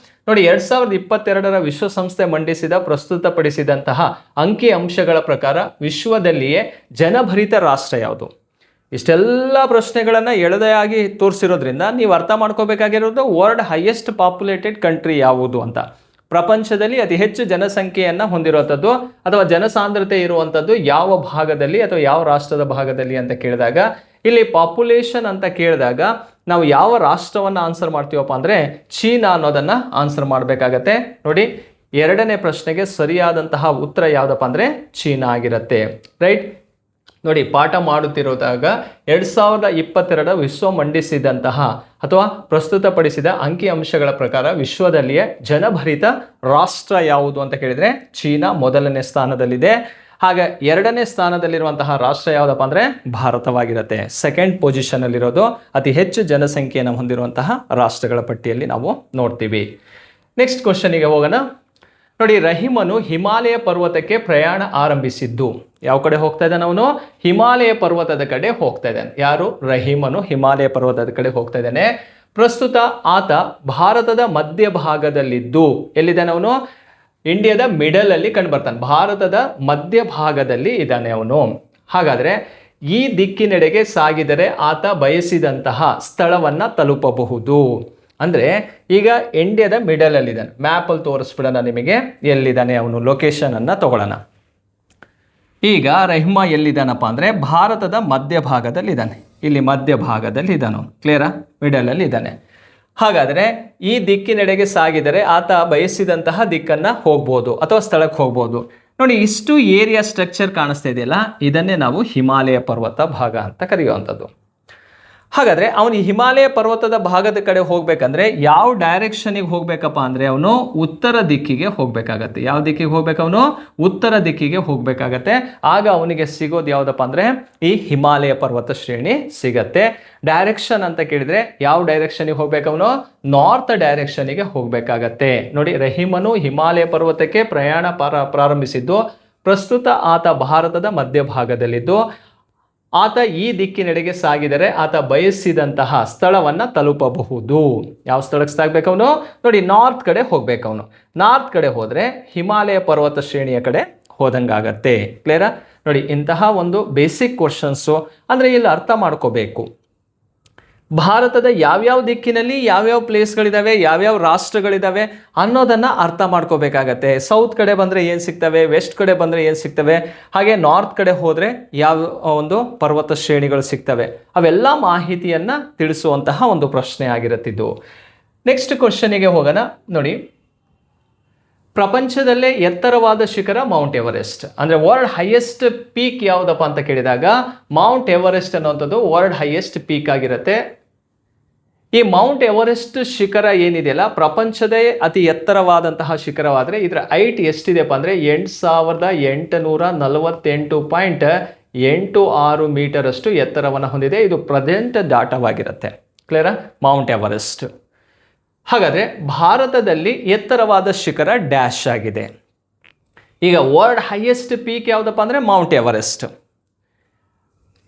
A: ನೋಡಿ, 2022ರ ವಿಶ್ವಸಂಸ್ಥೆ ಪ್ರಸ್ತುತಪಡಿಸಿದಂತಹ ಅಂಕಿ ಅಂಶಗಳ ಪ್ರಕಾರ ವಿಶ್ವದಲ್ಲಿಯೇ ಜನಭರಿತ ರಾಷ್ಟ್ರ ಯಾವುದು? ಇಷ್ಟೆಲ್ಲ ಪ್ರಶ್ನೆಗಳನ್ನು ಎಳೆದಾಗಿ ತೋರಿಸಿರೋದ್ರಿಂದ ನೀವು ಅರ್ಥ ಮಾಡ್ಕೋಬೇಕಾಗಿರೋದು ವರ್ಲ್ಡ್ ಹೈಯೆಸ್ಟ್ ಪಾಪ್ಯುಲೇಟೆಡ್ ಕಂಟ್ರಿ ಯಾವುದು ಅಂತ. ಪ್ರಪಂಚದಲ್ಲಿ ಅತಿ ಹೆಚ್ಚು ಜನಸಂಖ್ಯೆಯನ್ನು ಹೊಂದಿರುವಂಥದ್ದು ಅಥವಾ ಜನಸಾಂದ್ರತೆ ಇರುವಂಥದ್ದು ಯಾವ ಭಾಗದಲ್ಲಿ ಅಥವಾ ಯಾವ ರಾಷ್ಟ್ರದ ಭಾಗದಲ್ಲಿ ಅಂತ ಕೇಳಿದಾಗ ಇಲ್ಲಿ ಪಾಪ್ಯುಲೇಷನ್ ಅಂತ ಕೇಳಿದಾಗ ನಾವು ಯಾವ ರಾಷ್ಟ್ರವನ್ನು ಆನ್ಸರ್ ಮಾಡ್ತೀವಪ್ಪ ಅಂದರೆ ಚೀನಾ ಅನ್ನೋದನ್ನು ಆನ್ಸರ್ ಮಾಡಬೇಕಾಗತ್ತೆ. ನೋಡಿ, 2ನೇ ಪ್ರಶ್ನೆಗೆ ಸರಿಯಾದಂತಹ ಉತ್ತರ ಯಾವುದಪ್ಪ ಅಂದರೆ ಚೀನಾ ಆಗಿರುತ್ತೆ. ರೈಟ್? ನೋಡಿ, ಪಾಠ ಮಾಡುತ್ತಿರುವಾಗ 2022 ವಿಶ್ವ ಮಂಡಿಸಿದಂತಹ ಅಥವಾ ಪ್ರಸ್ತುತಪಡಿಸಿದ ಅಂಕಿ ಅಂಶಗಳ ಪ್ರಕಾರ ವಿಶ್ವದಲ್ಲಿಯೇ ಜನಭರಿತ ರಾಷ್ಟ್ರ ಯಾವುದು ಅಂತ ಕೇಳಿದರೆ ಚೀನಾ ಮೊದಲನೇ ಸ್ಥಾನದಲ್ಲಿದೆ. ಹಾಗೆ 2ನೇ ಸ್ಥಾನದಲ್ಲಿರುವಂತಹ ರಾಷ್ಟ್ರ ಯಾವುದಪ್ಪ ಅಂದರೆ ಭಾರತವಾಗಿರುತ್ತೆ. ಸೆಕೆಂಡ್ ಪೊಸಿಷನಲ್ಲಿರೋದು ಅತಿ ಹೆಚ್ಚು ಜನಸಂಖ್ಯೆಯನ್ನು ಹೊಂದಿರುವಂತಹ ರಾಷ್ಟ್ರಗಳ ಪಟ್ಟಿಯಲ್ಲಿ ನಾವು ನೋಡ್ತೀವಿ. ನೆಕ್ಸ್ಟ್ ಕ್ವಶನಿಗೆ ಹೋಗೋಣ. ನೋಡಿ, ರಹೀಮನು ಹಿಮಾಲಯ ಪರ್ವತಕ್ಕೆ ಪ್ರಯಾಣ ಆರಂಭಿಸಿದ್ದು ಯಾವ ಕಡೆ ಹೋಗ್ತಾ ಇದ್ದಾನೆ? ಅವನು ಹಿಮಾಲಯ ಪರ್ವತದ ಕಡೆ ಹೋಗ್ತಾ ಇದ್ದಾನೆ. ಯಾರು? ರಹೀಮನು ಹಿಮಾಲಯ ಪರ್ವತದ ಕಡೆ ಹೋಗ್ತಾ ಇದ್ದಾನೆ. ಪ್ರಸ್ತುತ ಆತ ಭಾರತದ ಮಧ್ಯಭಾಗದಲ್ಲಿದ್ದು ಎಲ್ಲಿದ್ದಾನೆ ಅವನು? ಇಂಡಿಯಾದ ಮಿಡಲ್ ಅಲ್ಲಿ ಕಂಡು ಬರ್ತಾನೆ. ಭಾರತದ ಮಧ್ಯಭಾಗದಲ್ಲಿ ಇದ್ದಾನೆ ಅವನು. ಹಾಗಾದರೆ ಈ ದಿಕ್ಕಿನೆಡೆಗೆ ಸಾಗಿದರೆ ಆತ ಬಯಸಿದಂತಹ ಸ್ಥಳವನ್ನು ತಲುಪಬಹುದು. ಅಂದರೆ ಈಗ ಇಂಡಿಯಾದ ಮಿಡಲಲ್ಲಿದ್ದಾನೆ. ಮ್ಯಾಪಲ್ಲಿ ತೋರಿಸ್ಬಿಡೋಣ ನಿಮಗೆ ಎಲ್ಲಿದ್ದಾನೆ ಅವನು, ಲೊಕೇಶನನ್ನು ತಗೊಳ್ಳೋಣ. ಈಗ ರಹಿಮಾ ಎಲ್ಲಿದ್ದಾನಪ್ಪ ಅಂದರೆ ಭಾರತದ ಮಧ್ಯಭಾಗದಲ್ಲಿದ್ದಾನೆ. ಇಲ್ಲಿ ಮಧ್ಯಭಾಗದಲ್ಲಿ ಇದ್ದಾನೆ, ಕ್ಲಿಯರಾ? ಮಿಡಲಲ್ಲಿ ಇದ್ದಾನೆ. ಹಾಗಾದರೆ ಈ ದಿಕ್ಕಿನೆಡೆಗೆ ಸಾಗಿದರೆ ಆತ ಬಯಸಿದಂತಹ ದಿಕ್ಕನ್ನು ಹೋಗ್ಬೋದು ಅಥವಾ ಸ್ಥಳಕ್ಕೆ ಹೋಗ್ಬೋದು. ನೋಡಿ, ಇಷ್ಟು ಏರಿಯಾ ಸ್ಟ್ರಕ್ಚರ್ ಕಾಣಿಸ್ತಾ ಇದೆಯಲ್ಲ, ಇದನ್ನೇ ನಾವು ಹಿಮಾಲಯ ಪರ್ವತ ಭಾಗ ಅಂತ ಕರೆಯುವಂಥದ್ದು. ಹಾಗಾದರೆ ಅವನು ಹಿಮಾಲಯ ಪರ್ವತದ ಭಾಗದ ಕಡೆ ಹೋಗ್ಬೇಕಂದ್ರೆ ಯಾವ ಡೈರೆಕ್ಷನಿಗೆ ಹೋಗ್ಬೇಕಪ್ಪ ಅಂದರೆ ಅವನು ಉತ್ತರ ದಿಕ್ಕಿಗೆ ಹೋಗ್ಬೇಕಾಗತ್ತೆ. ಯಾವ ದಿಕ್ಕಿಗೆ ಹೋಗ್ಬೇಕು? ಅವನು ಉತ್ತರ ದಿಕ್ಕಿಗೆ ಹೋಗ್ಬೇಕಾಗತ್ತೆ. ಆಗ ಅವನಿಗೆ ಸಿಗೋದು ಯಾವುದಪ್ಪ ಅಂದರೆ ಈ ಹಿಮಾಲಯ ಪರ್ವತ ಶ್ರೇಣಿ ಸಿಗತ್ತೆ. ಡೈರೆಕ್ಷನ್ ಅಂತ ಕೇಳಿದ್ರೆ ಯಾವ ಡೈರೆಕ್ಷನಿಗೆ ಹೋಗ್ಬೇಕು? ಅವನು ನಾರ್ತ್ ಡೈರೆಕ್ಷನಿಗೆ ಹೋಗ್ಬೇಕಾಗತ್ತೆ. ನೋಡಿ, ರಹೀಮನು ಹಿಮಾಲಯ ಪರ್ವತಕ್ಕೆ ಪ್ರಯಾಣ ಪ್ರಾರಂಭಿಸಿದ್ದು ಪ್ರಸ್ತುತ ಆತ ಭಾರತದ ಮಧ್ಯಭಾಗದಲ್ಲಿದ್ದು ಆತ ಈ ದಿಕ್ಕಿನೆಡೆಗೆ ಸಾಗಿದರೆ ಆತ ಬಯಸಿದಂತಹ ಸ್ಥಳವನ್ನು ತಲುಪಬಹುದು. ಯಾವ ಸ್ಥಳಕ್ಕೆ ಸಾಗಬೇಕು ಅವನು? ನೋಡಿ, ನಾರ್ತ್ ಕಡೆ ಹೋಗ್ಬೇಕು ಅವನು. ನಾರ್ತ್ ಕಡೆ ಹೋದರೆ ಹಿಮಾಲಯ ಪರ್ವತ ಶ್ರೇಣಿಯ ಕಡೆ ಹೋದಂಗಾಗತ್ತೆ. ಕ್ಲಿಯರಾ? ನೋಡಿ, ಇಂತಹ ಒಂದು ಬೇಸಿಕ್ ಕ್ವಶನ್ಸು ಅಂದರೆ ಇಲ್ಲಿ ಅರ್ಥ ಮಾಡ್ಕೋಬೇಕು. ಭಾರತದ ಯಾವ್ಯಾವ ದಿಕ್ಕಿನಲ್ಲಿ ಯಾವ್ಯಾವ ಪ್ಲೇಸ್ಗಳಿದ್ದಾವೆ, ಯಾವ್ಯಾವ ರಾಷ್ಟ್ರಗಳಿದ್ದಾವೆ ಅನ್ನೋದನ್ನು ಅರ್ಥ ಮಾಡ್ಕೋಬೇಕಾಗತ್ತೆ. ಸೌತ್ ಕಡೆ ಬಂದರೆ ಏನು ಸಿಗ್ತವೆ, ವೆಸ್ಟ್ ಕಡೆ ಬಂದರೆ ಏನು ಸಿಗ್ತವೆ, ಹಾಗೆ ನಾರ್ತ್ ಕಡೆ ಹೋದರೆ ಯಾವ ಒಂದು ಪರ್ವತ ಶ್ರೇಣಿಗಳು ಸಿಗ್ತವೆ, ಅವೆಲ್ಲ ಮಾಹಿತಿಯನ್ನು ತಿಳಿಸುವಂತಹ ಒಂದು ಪ್ರಶ್ನೆ ಆಗಿರುತ್ತಿದ್ದು. ನೆಕ್ಸ್ಟ್ ಕ್ವಶನಿಗೆ ಹೋಗೋಣ. ನೋಡಿ, ಪ್ರಪಂಚದಲ್ಲೇ ಎತ್ತರವಾದ ಶಿಖರ ಮೌಂಟ್ ಎವರೆಸ್ಟ್. ಅಂದರೆ ವರ್ಲ್ಡ್ ಹೈಯೆಸ್ಟ್ ಪೀಕ್ ಯಾವುದಪ್ಪ ಅಂತ ಕೇಳಿದಾಗ ಮೌಂಟ್ ಎವರೆಸ್ಟ್ ಅನ್ನುವಂಥದ್ದು ವರ್ಲ್ಡ್ ಹೈಯೆಸ್ಟ್ ಪೀಕ್ ಆಗಿರುತ್ತೆ. ಈ ಮೌಂಟ್ ಎವರೆಸ್ಟ್ ಶಿಖರ ಏನಿದೆಯಲ್ಲ, ಪ್ರಪಂಚದೇ ಅತಿ ಎತ್ತರವಾದಂತಹ ಶಿಖರವಾದರೆ ಇದರ ಹೈಟ್ ಎಷ್ಟಿದೆಯಪ್ಪ ಅಂದರೆ 8848.86 ಮೀಟರ್ ಅಷ್ಟು ಎತ್ತರವನ್ನು ಹೊಂದಿದೆ. ಇದು ಪ್ರೆಸೆಂಟ್ ಡಾಟಾವಾಗಿರುತ್ತೆ. ಕ್ಲಿಯರಾ? Mount Everest. ಹಾಗಾದರೆ ಭಾರತದಲ್ಲಿ ಎತ್ತರವಾದ ಶಿಖರ ಡ್ಯಾಶ್ ಆಗಿದೆ. ಈಗ ವರ್ಲ್ಡ್ ಹೈಯೆಸ್ಟ್ ಪೀಕ್ ಯಾವುದಪ್ಪ ಅಂದರೆ Mount Everest.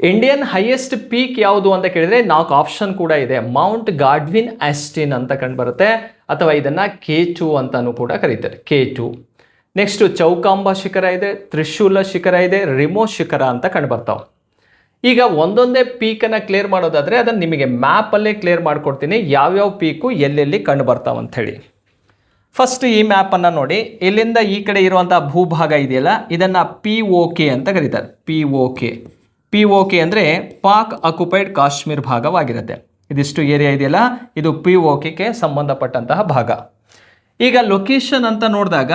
A: Indian highest peak ಯಾವುದು ಅಂತ ಕೇಳಿದರೆ 4 ಆಪ್ಷನ್ ಕೂಡ ಇದೆ. ಮೌಂಟ್ ಗಾಡ್ವಿನ್ ಆಸ್ಟಿನ್ ಅಂತ ಕಂಡುಬರುತ್ತೆ, ಅಥವಾ ಇದನ್ನು K2 ಅಂತಲೂ ಕೂಡ ಕರೀತಾರೆ, K2. ನೆಕ್ಸ್ಟು ಚೌಕಾಂಬ ಶಿಖರ ಇದೆ, ತ್ರಿಶೂಲ ಶಿಖರ ಇದೆ, ರಿಮೋ ಶಿಖರ ಅಂತ ಕಂಡುಬರ್ತಾವೆ. ಈಗ ಒಂದೊಂದೇ ಪೀಕನ್ನು ಕ್ಲಿಯರ್ ಮಾಡೋದಾದರೆ ಅದನ್ನು ನಿಮಗೆ ಮ್ಯಾಪಲ್ಲೇ ಕ್ಲಿಯರ್ ಮಾಡಿಕೊಡ್ತೀನಿ, ಯಾವ್ಯಾವ ಪೀಕು ಎಲ್ಲೆಲ್ಲಿ ಕಂಡು ಬರ್ತಾವಂಥೇಳಿ. ಫಸ್ಟ್ ಈ ಮ್ಯಾಪನ್ನು ನೋಡಿ. ಇಲ್ಲಿಂದ ಈ ಕಡೆ ಇರುವಂಥ ಭೂಭಾಗ ಇದೆಯಲ್ಲ, ಇದನ್ನು POK ಅಂತ ಕರೀತಾರೆ. POK ಅಂದರೆ ಪಾಕ್ ಆಕ್ಯುಪೈಡ್ ಕಾಶ್ಮೀರ್ ಭಾಗವಾಗಿರುತ್ತೆ. ಇದಿಷ್ಟು ಏರಿಯಾ ಇದೆಯಲ್ಲ, ಇದು POKಗೆ ಸಂಬಂಧಪಟ್ಟಂತಹ ಭಾಗ. ಈಗ ಲೊಕೇಶನ್ ಅಂತ ನೋಡಿದಾಗ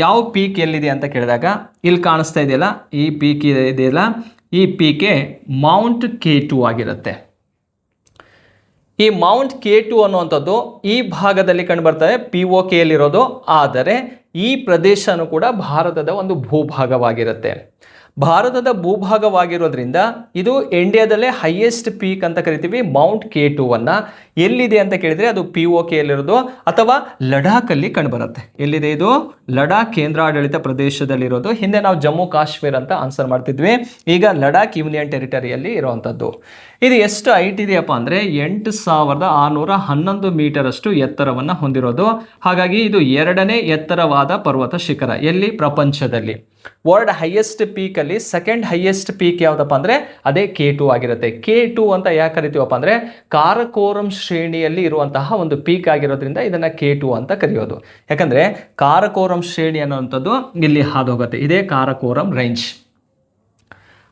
A: ಯಾವ ಪೀಕ್ ಎಲ್ಲಿದೆ ಅಂತ ಕೇಳಿದಾಗ ಇಲ್ಲಿ ಕಾಣಿಸ್ತಾ ಇದೆಯಲ್ಲ, ಈ ಪೀಕ್ ಇದೆಯಲ್ಲ, ಈ ಪೀಕೆ ಮೌಂಟ್ K2 ಆಗಿರುತ್ತೆ. ಈ ಮೌಂಟ್ K2 ಅನ್ನುವಂಥದ್ದು ಈ ಭಾಗದಲ್ಲಿ ಕಂಡುಬರ್ತದೆ, POKಯಲ್ಲಿರೋದು. ಆದರೆ ಈ ಪ್ರದೇಶನೂ ಕೂಡ ಭಾರತದ ಒಂದು ಭೂಭಾಗವಾಗಿರುತ್ತೆ. ಭಾರತದ ಭೂಭಾಗವಾಗಿರೋದ್ರಿಂದ ಇದು ಇಂಡಿಯಾದಲ್ಲೇ ಹೈಯೆಸ್ಟ್ ಪೀಕ್ ಅಂತ ಕರಿತೀವಿ ಮೌಂಟ್ K2ವನ್ನು. ಎಲ್ಲಿದೆ ಅಂತ ಕೇಳಿದರೆ ಅದು POKಯಲ್ಲಿರೋದು ಅಥವಾ ಲಡಾಖಲ್ಲಿ ಕಂಡುಬರುತ್ತೆ. ಎಲ್ಲಿದೆ ಇದು? ಲಡಾಖ್ ಕೇಂದ್ರಾಡಳಿತ ಪ್ರದೇಶದಲ್ಲಿರೋದು. ಹಿಂದೆ ನಾವು ಜಮ್ಮು ಕಾಶ್ಮೀರ್ ಅಂತ ಆನ್ಸರ್ ಮಾಡ್ತಿದ್ವಿ, ಈಗ ಲಡಾಖ್ ಯೂನಿಯನ್ ಟೆರಿಟರಿಯಲ್ಲಿ ಇರುವಂಥದ್ದು. ಇದು ಎಷ್ಟು ಹೈಟ್ ಇದೆಯಪ್ಪ ಅಂದರೆ 8611 ಮೀಟರ್ ಅಷ್ಟು ಎತ್ತರವನ್ನು ಹೊಂದಿರೋದು. ಹಾಗಾಗಿ ಇದು 2ನೇ ಎತ್ತರವಾದ ಪರ್ವತ ಶಿಖರ ಎಲ್ಲಿ? ಪ್ರಪಂಚದಲ್ಲಿ. ವರ್ಲ್ಡ್ ಹೈಯೆಸ್ಟ್ ಪೀಕಲ್ಲಿ ಸೆಕೆಂಡ್ ಹೈಯೆಸ್ಟ್ ಪೀಕ್ ಯಾವುದಪ್ಪ ಅಂದರೆ ಅದೇ K2 ಆಗಿರುತ್ತೆ. K2 ಅಂತ ಯಾಕೆ ಕರಿತೀವಪ್ಪ ಅಂದರೆ ಕಾರಕೋರಂ ಶ್ರೇಣಿಯಲ್ಲಿ ಇರುವಂತಹ ಒಂದು ಪೀಕ್ ಆಗಿರೋದ್ರಿಂದ ಇದನ್ನು K2 ಅಂತ ಕರೆಯೋದು. ಯಾಕಂದರೆ ಕಾರಕೋರಂ ಶ್ರೇಣಿ ಅನ್ನುವಂಥದ್ದು ಇಲ್ಲಿ ಹಾದೋಗುತ್ತೆ. ಇದೇ ಕಾರಕೋರಂ ರೇಂಜ್.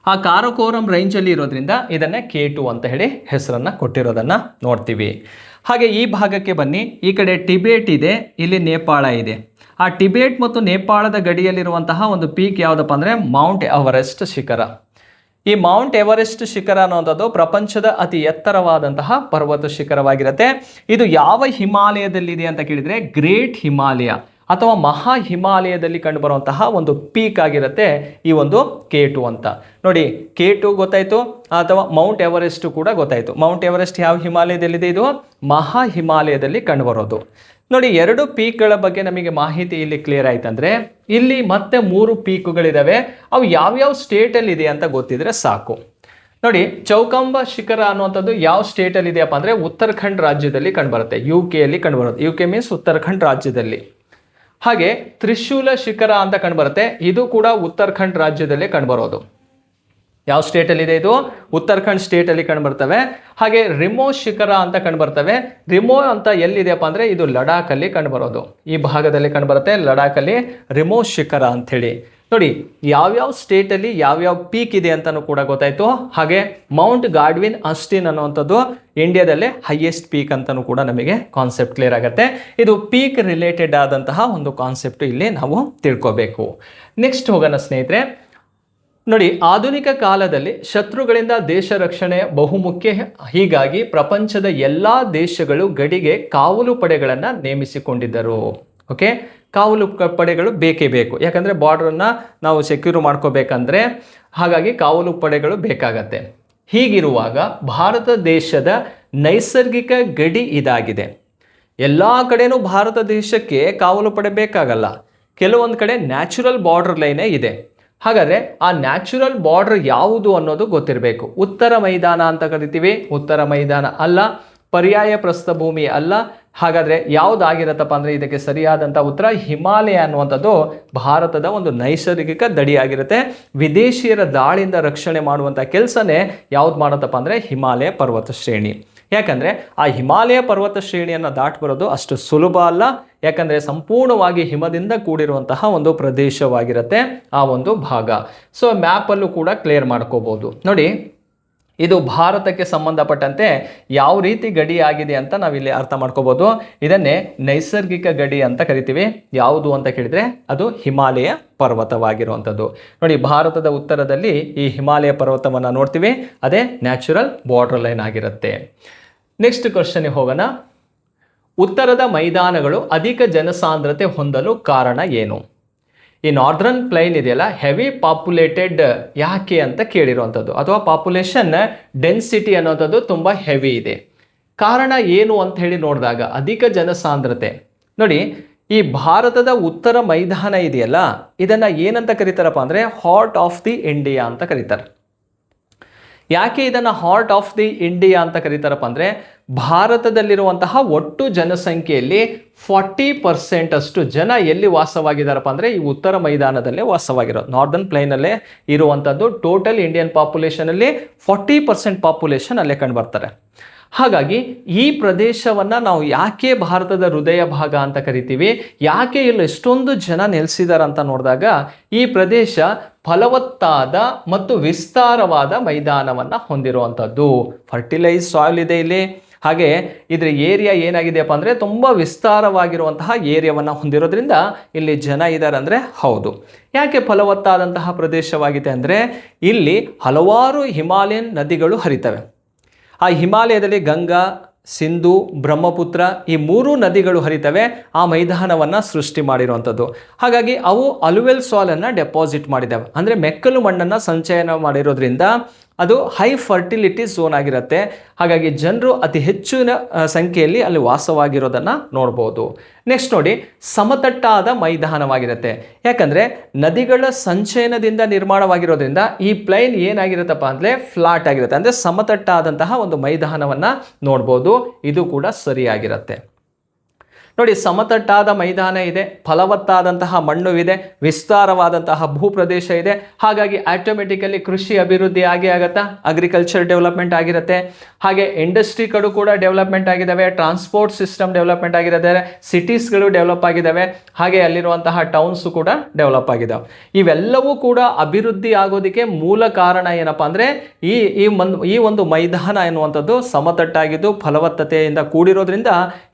A: ಆ ಕಾರಕೋರಂ ರೇಂಜಲ್ಲಿ ಇರೋದ್ರಿಂದ ಇದನ್ನೇ K2 ಅಂತ ಹೇಳಿ ಹೆಸರನ್ನು ಕೊಟ್ಟಿರೋದನ್ನು ನೋಡ್ತೀವಿ. ಹಾಗೆ ಈ ಭಾಗಕ್ಕೆ ಬನ್ನಿ. ಈ ಕಡೆ ಟಿಬೇಟ್ ಇದೆ, ಇಲ್ಲಿ ನೇಪಾಳ ಇದೆ. ಆ ಟಿಬೇಟ್ ಮತ್ತು ನೇಪಾಳದ ಗಡಿಯಲ್ಲಿರುವಂತಹ ಒಂದು ಪೀಕ್ ಯಾವುದಪ್ಪ ಅಂದರೆ ಮೌಂಟ್ ಎವರೆಸ್ಟ್ ಶಿಖರ. ಈ ಮೌಂಟ್ ಎವರೆಸ್ಟ್ ಶಿಖರ ಅನ್ನುವಂಥದ್ದು ಪ್ರಪಂಚದ ಅತಿ ಎತ್ತರವಾದಂತಹ ಪರ್ವತ ಶಿಖರವಾಗಿರುತ್ತೆ. ಇದು ಯಾವ ಹಿಮಾಲಯದಲ್ಲಿದೆ ಅಂತ ಕೇಳಿದರೆ ಗ್ರೇಟ್ ಹಿಮಾಲಯ ಅಥವಾ ಮಹಾ ಹಿಮಾಲಯದಲ್ಲಿ ಕಂಡುಬರುವಂತಹ ಒಂದು ಪೀಕ್ ಆಗಿರುತ್ತೆ ಈ ಒಂದು K2 ಅಂತ. ನೋಡಿ, K2 ಗೊತ್ತಾಯಿತು, ಅಥವಾ ಮೌಂಟ್ ಎವರೆಸ್ಟ್ ಕೂಡ ಗೊತ್ತಾಯಿತು. ಮೌಂಟ್ ಎವರೆಸ್ಟ್ ಯಾವ ಹಿಮಾಲಯದಲ್ಲಿದೆ? ಇದು ಮಹಾ ಹಿಮಾಲಯದಲ್ಲಿ ಕಂಡುಬರೋದು. ನೋಡಿ, 2 ಪೀಕ್ಗಳ ಬಗ್ಗೆ ನಮಗೆ ಮಾಹಿತಿ ಇಲ್ಲಿ ಕ್ಲಿಯರ್ ಆಯ್ತಂದ್ರೆ ಇಲ್ಲಿ ಮತ್ತೆ 3 ಪೀಕುಗಳಿದ್ದಾವೆ. ಅವು ಯಾವ್ಯಾವ ಸ್ಟೇಟಲ್ಲಿ ಇದೆ ಅಂತ ಗೊತ್ತಿದ್ರೆ ಸಾಕು. ನೋಡಿ, ಚೌಕಾಂಬ ಶಿಖರ ಅನ್ನುವಂಥದ್ದು ಯಾವ ಸ್ಟೇಟಲ್ಲಿ ಇದೆಯಪ್ಪ ಅಂದರೆ ಉತ್ತರಾಖಂಡ್ ರಾಜ್ಯದಲ್ಲಿ ಕಂಡುಬರುತ್ತೆ, UK ಕಂಡುಬರುತ್ತೆ. UK ಮೀನ್ಸ್ ಉತ್ತರಾಖಂಡ್ ರಾಜ್ಯದಲ್ಲಿ. ಹಾಗೆ ತ್ರಿಶೂಲ ಶಿಖರ ಅಂತ ಕಂಡುಬರುತ್ತೆ, ಇದು ಕೂಡ ಉತ್ತರಾಖಂಡ್ ರಾಜ್ಯದಲ್ಲೇ ಕಂಡುಬರೋದು. ಯಾವ ಸ್ಟೇಟಲ್ಲಿ ಇದೆ ಇದು? ಉತ್ತರಾಖಂಡ್ ಸ್ಟೇಟಲ್ಲಿ ಕಂಡುಬರ್ತವೆ. ಹಾಗೆ ರಿಮೋ ಶಿಖರ ಅಂತ ಕಂಡುಬರ್ತವೆ. ರಿಮೋ ಅಂತ ಎಲ್ಲಿದೆಯಪ್ಪ ಅಂದರೆ ಇದು ಲಡಾಖಲ್ಲಿ ಕಂಡುಬರೋದು. ಈ ಭಾಗದಲ್ಲಿ ಕಂಡುಬರುತ್ತೆ, ಲಡಾಖಲ್ಲಿ ರಿಮೋ ಶಿಖರ ಅಂಥೇಳಿ. ನೋಡಿ ಯಾವ್ಯಾವ ಸ್ಟೇಟಲ್ಲಿ ಯಾವ್ಯಾವ ಪೀಕ್ ಇದೆ ಅಂತಲೂ ಕೂಡ ಗೊತ್ತಾಯಿತು. ಹಾಗೆ ಮೌಂಟ್ ಗಾಡ್ವಿನ್ ಆಸ್ಟಿನ್ ಅನ್ನುವಂಥದ್ದು ಇಂಡಿಯಾದಲ್ಲೇ ಹೈಯೆಸ್ಟ್ ಪೀಕ್ ಅಂತಲೂ ಕೂಡ ನಮಗೆ ಕಾನ್ಸೆಪ್ಟ್ ಕ್ಲಿಯರ್ ಆಗುತ್ತೆ. ಇದು ಪೀಕ್ ರಿಲೇಟೆಡ್ ಆದಂತಹ ಒಂದು ಕಾನ್ಸೆಪ್ಟು ಇಲ್ಲಿ ನಾವು ತಿಳ್ಕೋಬೇಕು. ನೆಕ್ಸ್ಟ್ ಹೋಗೋಣ ಸ್ನೇಹಿತರೆ. ನೋಡಿ, ಆಧುನಿಕ ಕಾಲದಲ್ಲಿ ಶತ್ರುಗಳಿಂದ ದೇಶ ರಕ್ಷಣೆ ಬಹುಮುಖ್ಯ. ಹೀಗಾಗಿ ಪ್ರಪಂಚದ ಎಲ್ಲ ದೇಶಗಳು ಗಡಿಗೆ ಕಾವಲು ಪಡೆಗಳನ್ನು ನೇಮಿಸಿಕೊಂಡಿದ್ದರು. ಓಕೆ, ಕಾವಲು ಪಡೆಗಳು ಬೇಕೇ ಬೇಕು, ಯಾಕಂದರೆ ಬಾರ್ಡ್ರನ್ನು ನಾವು ಸೆಕ್ಯೂರ್ ಮಾಡ್ಕೋಬೇಕಂದ್ರೆ ಹಾಗಾಗಿ ಕಾವಲು ಪಡೆಗಳು ಬೇಕಾಗತ್ತೆ. ಹೀಗಿರುವಾಗ ಭಾರತ ದೇಶದ ನೈಸರ್ಗಿಕ ಗಡಿ ಇದಾಗಿದೆ. ಎಲ್ಲ ಕಡೆನೂ ಭಾರತ ದೇಶಕ್ಕೆ ಕಾವಲು ಪಡೆ ಬೇಕಾಗಲ್ಲ. ಕೆಲವೊಂದು ಕಡೆ ನ್ಯಾಚುರಲ್ ಬಾರ್ಡರ್ ಲೈನೇ ಇದೆ. ಹಾಗಾದರೆ ಆ ನ್ಯಾಚುರಲ್ ಬಾರ್ಡರ್ ಯಾವುದು ಅನ್ನೋದು ಗೊತ್ತಿರಬೇಕು. ಉತ್ತರ ಮೈದಾನ ಅಂತ ಕರಿತೀವಿ, ಉತ್ತರ ಮೈದಾನ ಅಲ್ಲ. ಪರ್ಯಾಯ ಪ್ರಸ್ಥಭೂಮಿ ಅಲ್ಲ. ಹಾಗಾದರೆ ಯಾವುದಾಗಿರತ್ತಪ್ಪ ಅಂದರೆ ಇದಕ್ಕೆ ಸರಿಯಾದಂಥ ಉತ್ತರ ಹಿಮಾಲಯ ಅನ್ನುವಂಥದ್ದು ಭಾರತದ ಒಂದು ನೈಸರ್ಗಿಕ ದಡಿಯಾಗಿರುತ್ತೆ. ವಿದೇಶಿಯರ ದಾಳಿಯಿಂದ ರಕ್ಷಣೆ ಮಾಡುವಂಥ ಕೆಲಸನೇ ಯಾವ್ದು ಮಾಡುತ್ತಪ್ಪ ಅಂದರೆ ಹಿಮಾಲಯ ಪರ್ವತ ಶ್ರೇಣಿ. ಯಾಕಂದರೆ ಆ ಹಿಮಾಲಯ ಪರ್ವತ ಶ್ರೇಣಿಯನ್ನು ದಾಟಿ ಬರೋದು ಅಷ್ಟು ಸುಲಭ ಅಲ್ಲ. ಯಾಕಂದರೆ ಸಂಪೂರ್ಣವಾಗಿ ಹಿಮದಿಂದ ಕೂಡಿರುವಂತಹ ಒಂದು ಪ್ರದೇಶವಾಗಿರುತ್ತೆ ಆ ಒಂದು ಭಾಗ. ಸೊ ಮ್ಯಾಪಲ್ಲೂ ಕೂಡ ಕ್ಲಿಯರ್ ಮಾಡ್ಕೋಬೋದು. ನೋಡಿ, ಇದು ಭಾರತಕ್ಕೆ ಸಂಬಂಧಪಟ್ಟಂತೆ ಯಾವ ರೀತಿ ಗಡಿ ಆಗಿದೆ ಅಂತ ನಾವಿಲ್ಲಿ ಅರ್ಥ ಮಾಡ್ಕೋಬೋದು. ಇದನ್ನೇ ನೈಸರ್ಗಿಕ ಗಡಿ ಅಂತ ಕರಿತೀವಿ. ಯಾವುದು ಅಂತ ಕೇಳಿದರೆ ಅದು ಹಿಮಾಲಯ ಪರ್ವತವಾಗಿರುವಂಥದ್ದು. ನೋಡಿ, ಭಾರತದ ಉತ್ತರದಲ್ಲಿ ಈ ಹಿಮಾಲಯ ಪರ್ವತವನ್ನು ನೋಡ್ತೀವಿ, ಅದೇ ನ್ಯಾಚುರಲ್ ಬಾರ್ಡರ್ ಲೈನ್ ಆಗಿರುತ್ತೆ. ನೆಕ್ಸ್ಟ್ ಕ್ವಶನ್ಗೆ ಹೋಗೋಣ. ಉತ್ತರದ ಮೈದಾನಗಳು ಅಧಿಕ ಜನಸಾಂದ್ರತೆ ಹೊಂದಲು ಕಾರಣ ಏನು? ಈ ನಾರ್ದರ್ನ್ ಪ್ಲೈನ್ ಇದೆಯಲ್ಲ, ಹೆವಿ ಪಾಪ್ಯುಲೇಟೆಡ್ ಯಾಕೆ ಅಂತ ಕೇಳಿರುವಂಥದ್ದು, ಅಥವಾ ಪಾಪ್ಯುಲೇಷನ್ ಡೆನ್ಸಿಟಿ ಅನ್ನೋಂಥದ್ದು ತುಂಬ ಹೆವಿ ಇದೆ. ಕಾರಣ ಏನು ಅಂತ ಹೇಳಿ ನೋಡಿದಾಗ ಅಧಿಕ ಜನಸಾಂದ್ರತೆ. ನೋಡಿ, ಈ ಭಾರತದ ಉತ್ತರ ಮೈದಾನ ಇದೆಯಲ್ಲ, ಇದನ್ನು ಏನಂತ ಕರೀತಾರಪ್ಪ ಅಂದರೆ ಹಾರ್ಟ್ ಆಫ್ ದಿ ಇಂಡಿಯಾ ಅಂತ ಕರೀತಾರೆ. ಯಾಕೆ ಇದನ್ನು ಹಾರ್ಟ್ ಆಫ್ ದಿ ಇಂಡಿಯಾ ಅಂತ ಕರೀತಾರಪ್ಪ ಅಂದರೆ ಭಾರತದಲ್ಲಿರುವಂತಹ ಒಟ್ಟು ಜನಸಂಖ್ಯೆಯಲ್ಲಿ 40% ಅಷ್ಟು ಜನ ಎಲ್ಲಿ ವಾಸವಾಗಿದ್ದಾರಪ್ಪ ಅಂದರೆ ಈ ಉತ್ತರ ಮೈದಾನದಲ್ಲೇ ವಾಸವಾಗಿರೋದು. ನಾರ್ದರ್ನ್ ಪ್ಲೈನಲ್ಲೇ ಇರುವಂಥದ್ದು ಟೋಟಲ್ ಇಂಡಿಯನ್ ಪಾಪ್ಯುಲೇಷನಲ್ಲಿ 40% ಪಾಪ್ಯುಲೇಷನ್ ಅಲ್ಲೇ ಕಂಡುಬರ್ತಾರೆ. ಹಾಗಾಗಿ ಈ ಪ್ರದೇಶವನ್ನು ನಾವು ಯಾಕೆ ಭಾರತದ ಹೃದಯ ಭಾಗ ಅಂತ ಕರಿತೀವಿ, ಯಾಕೆ ಇಲ್ಲಿ ಎಷ್ಟೊಂದು ಜನ ನೆಲೆಸಿದ್ದಾರೆ ಅಂತ ನೋಡಿದಾಗ ಈ ಪ್ರದೇಶ ಫಲವತ್ತಾದ ಮತ್ತು ವಿಸ್ತಾರವಾದ ಮೈದಾನವನ್ನು ಹೊಂದಿರುವಂಥದ್ದು. ಫರ್ಟಿಲೈಸ್ ಸಾಯಿಲ್ ಇದೆ ಇಲ್ಲಿ. ಹಾಗೆ ಇದರ ಏರಿಯಾ ಏನಾಗಿದೆಯಪ್ಪ ಅಂದರೆ ತುಂಬ ವಿಸ್ತಾರವಾಗಿರುವಂತಹ ಏರಿಯಾವನ್ನು ಹೊಂದಿರೋದ್ರಿಂದ ಇಲ್ಲಿ ಜನ ಇದ್ದಾರೆ ಅಂದರೆ ಹೌದು. ಯಾಕೆ ಫಲವತ್ತಾದಂತಹ ಪ್ರದೇಶವಾಗಿದೆ ಅಂದರೆ ಇಲ್ಲಿ ಹಲವಾರು ಹಿಮಾಲಯನ್ ನದಿಗಳು ಹರಿತವೆ. ಆ ಹಿಮಾಲಯದಲ್ಲಿ ಗಂಗಾ, ಸಿಂಧು, ಬ್ರಹ್ಮಪುತ್ರ ಈ 3 ನದಿಗಳು ಹರಿತವೆ. ಆ ಮೈದಾನವನ್ನು ಸೃಷ್ಟಿ ಮಾಡಿರುವಂಥದ್ದು. ಹಾಗಾಗಿ ಅವು ಅಲುವೆಲ್ ಸಾಲನ್ನು ಡೆಪಾಸಿಟ್ ಮಾಡಿದ್ದಾವೆ, ಅಂದರೆ ಮೆಕ್ಕಲು ಮಣ್ಣನ್ನು ಸಂಚಯನ ಮಾಡಿರೋದ್ರಿಂದ ಅದು ಹೈ ಫರ್ಟಿಲಿಟಿ ಝೋನ್ ಆಗಿರುತ್ತೆ. ಹಾಗಾಗಿ ಜನರು ಅತಿ ಹೆಚ್ಚಿನ ಸಂಖ್ಯೆಯಲ್ಲಿ ಅಲ್ಲಿ ವಾಸವಾಗಿರೋದನ್ನು ನೋಡ್ಬೋದು. ನೆಕ್ಸ್ಟ್ ನೋಡಿ, ಸಮತಟ್ಟಾದ ಮೈದಾನವಾಗಿರುತ್ತೆ. ಯಾಕಂದರೆ ನದಿಗಳ ಸಂಚಯನದಿಂದ ನಿರ್ಮಾಣವಾಗಿರೋದ್ರಿಂದ ಈ ಪ್ಲೈನ್ ಏನಾಗಿರುತ್ತಪ್ಪ ಅಂದರೆ ಫ್ಲಾಟ್ ಆಗಿರುತ್ತೆ, ಅಂದರೆ ಸಮತಟ್ಟಾದಂತಹ ಒಂದು ಮೈದಾನವನ್ನು ನೋಡ್ಬೋದು. ಇದು ಕೂಡ ಸರಿಯಾಗಿರುತ್ತೆ. ನೋಡಿ, ಸಮತಟ್ಟಾದ ಮೈದಾನ ಇದೆ, ಫಲವತ್ತಾದಂತಹ ಮಣ್ಣು ಇದೆ, ವಿಸ್ತಾರವಾದಂತಹ ಭೂಪ್ರದೇಶ ಇದೆ. ಹಾಗಾಗಿ ಆಟೋಮೆಟಿಕಲಿ ಕೃಷಿ ಅಭಿವೃದ್ಧಿ ಆಗೇ ಆಗುತ್ತಾ, ಅಗ್ರಿಕಲ್ಚರ್ ಡೆವಲಪ್ಮೆಂಟ್ ಆಗಿರುತ್ತೆ. ಹಾಗೆ ಇಂಡಸ್ಟ್ರಿಗಳು ಕೂಡ ಡೆವಲಪ್ಮೆಂಟ್ ಆಗಿದ್ದಾವೆ, ಟ್ರಾನ್ಸ್ಪೋರ್ಟ್ ಸಿಸ್ಟಮ್ ಡೆವಲಪ್ಮೆಂಟ್ ಆಗಿರುತ್ತೆ, ಸಿಟೀಸ್ಗಳು ಡೆವಲಪ್ ಆಗಿದ್ದಾವೆ. ಹಾಗೆ ಅಲ್ಲಿರುವಂತಹ ಟೌನ್ಸು ಕೂಡ ಡೆವಲಪ್ ಆಗಿದ್ದಾವೆ. ಇವೆಲ್ಲವೂ ಕೂಡ ಅಭಿವೃದ್ಧಿ ಆಗೋದಕ್ಕೆ ಮೂಲ ಕಾರಣ ಏನಪ್ಪ ಅಂದರೆ ಈ ಒಂದು ಮೈದಾನ ಎನ್ನುವಂಥದ್ದು ಸಮತಟ್ಟಾಗಿದ್ದು ಫಲವತ್ತತೆಯಿಂದ ಕೂಡಿರೋದ್ರಿಂದ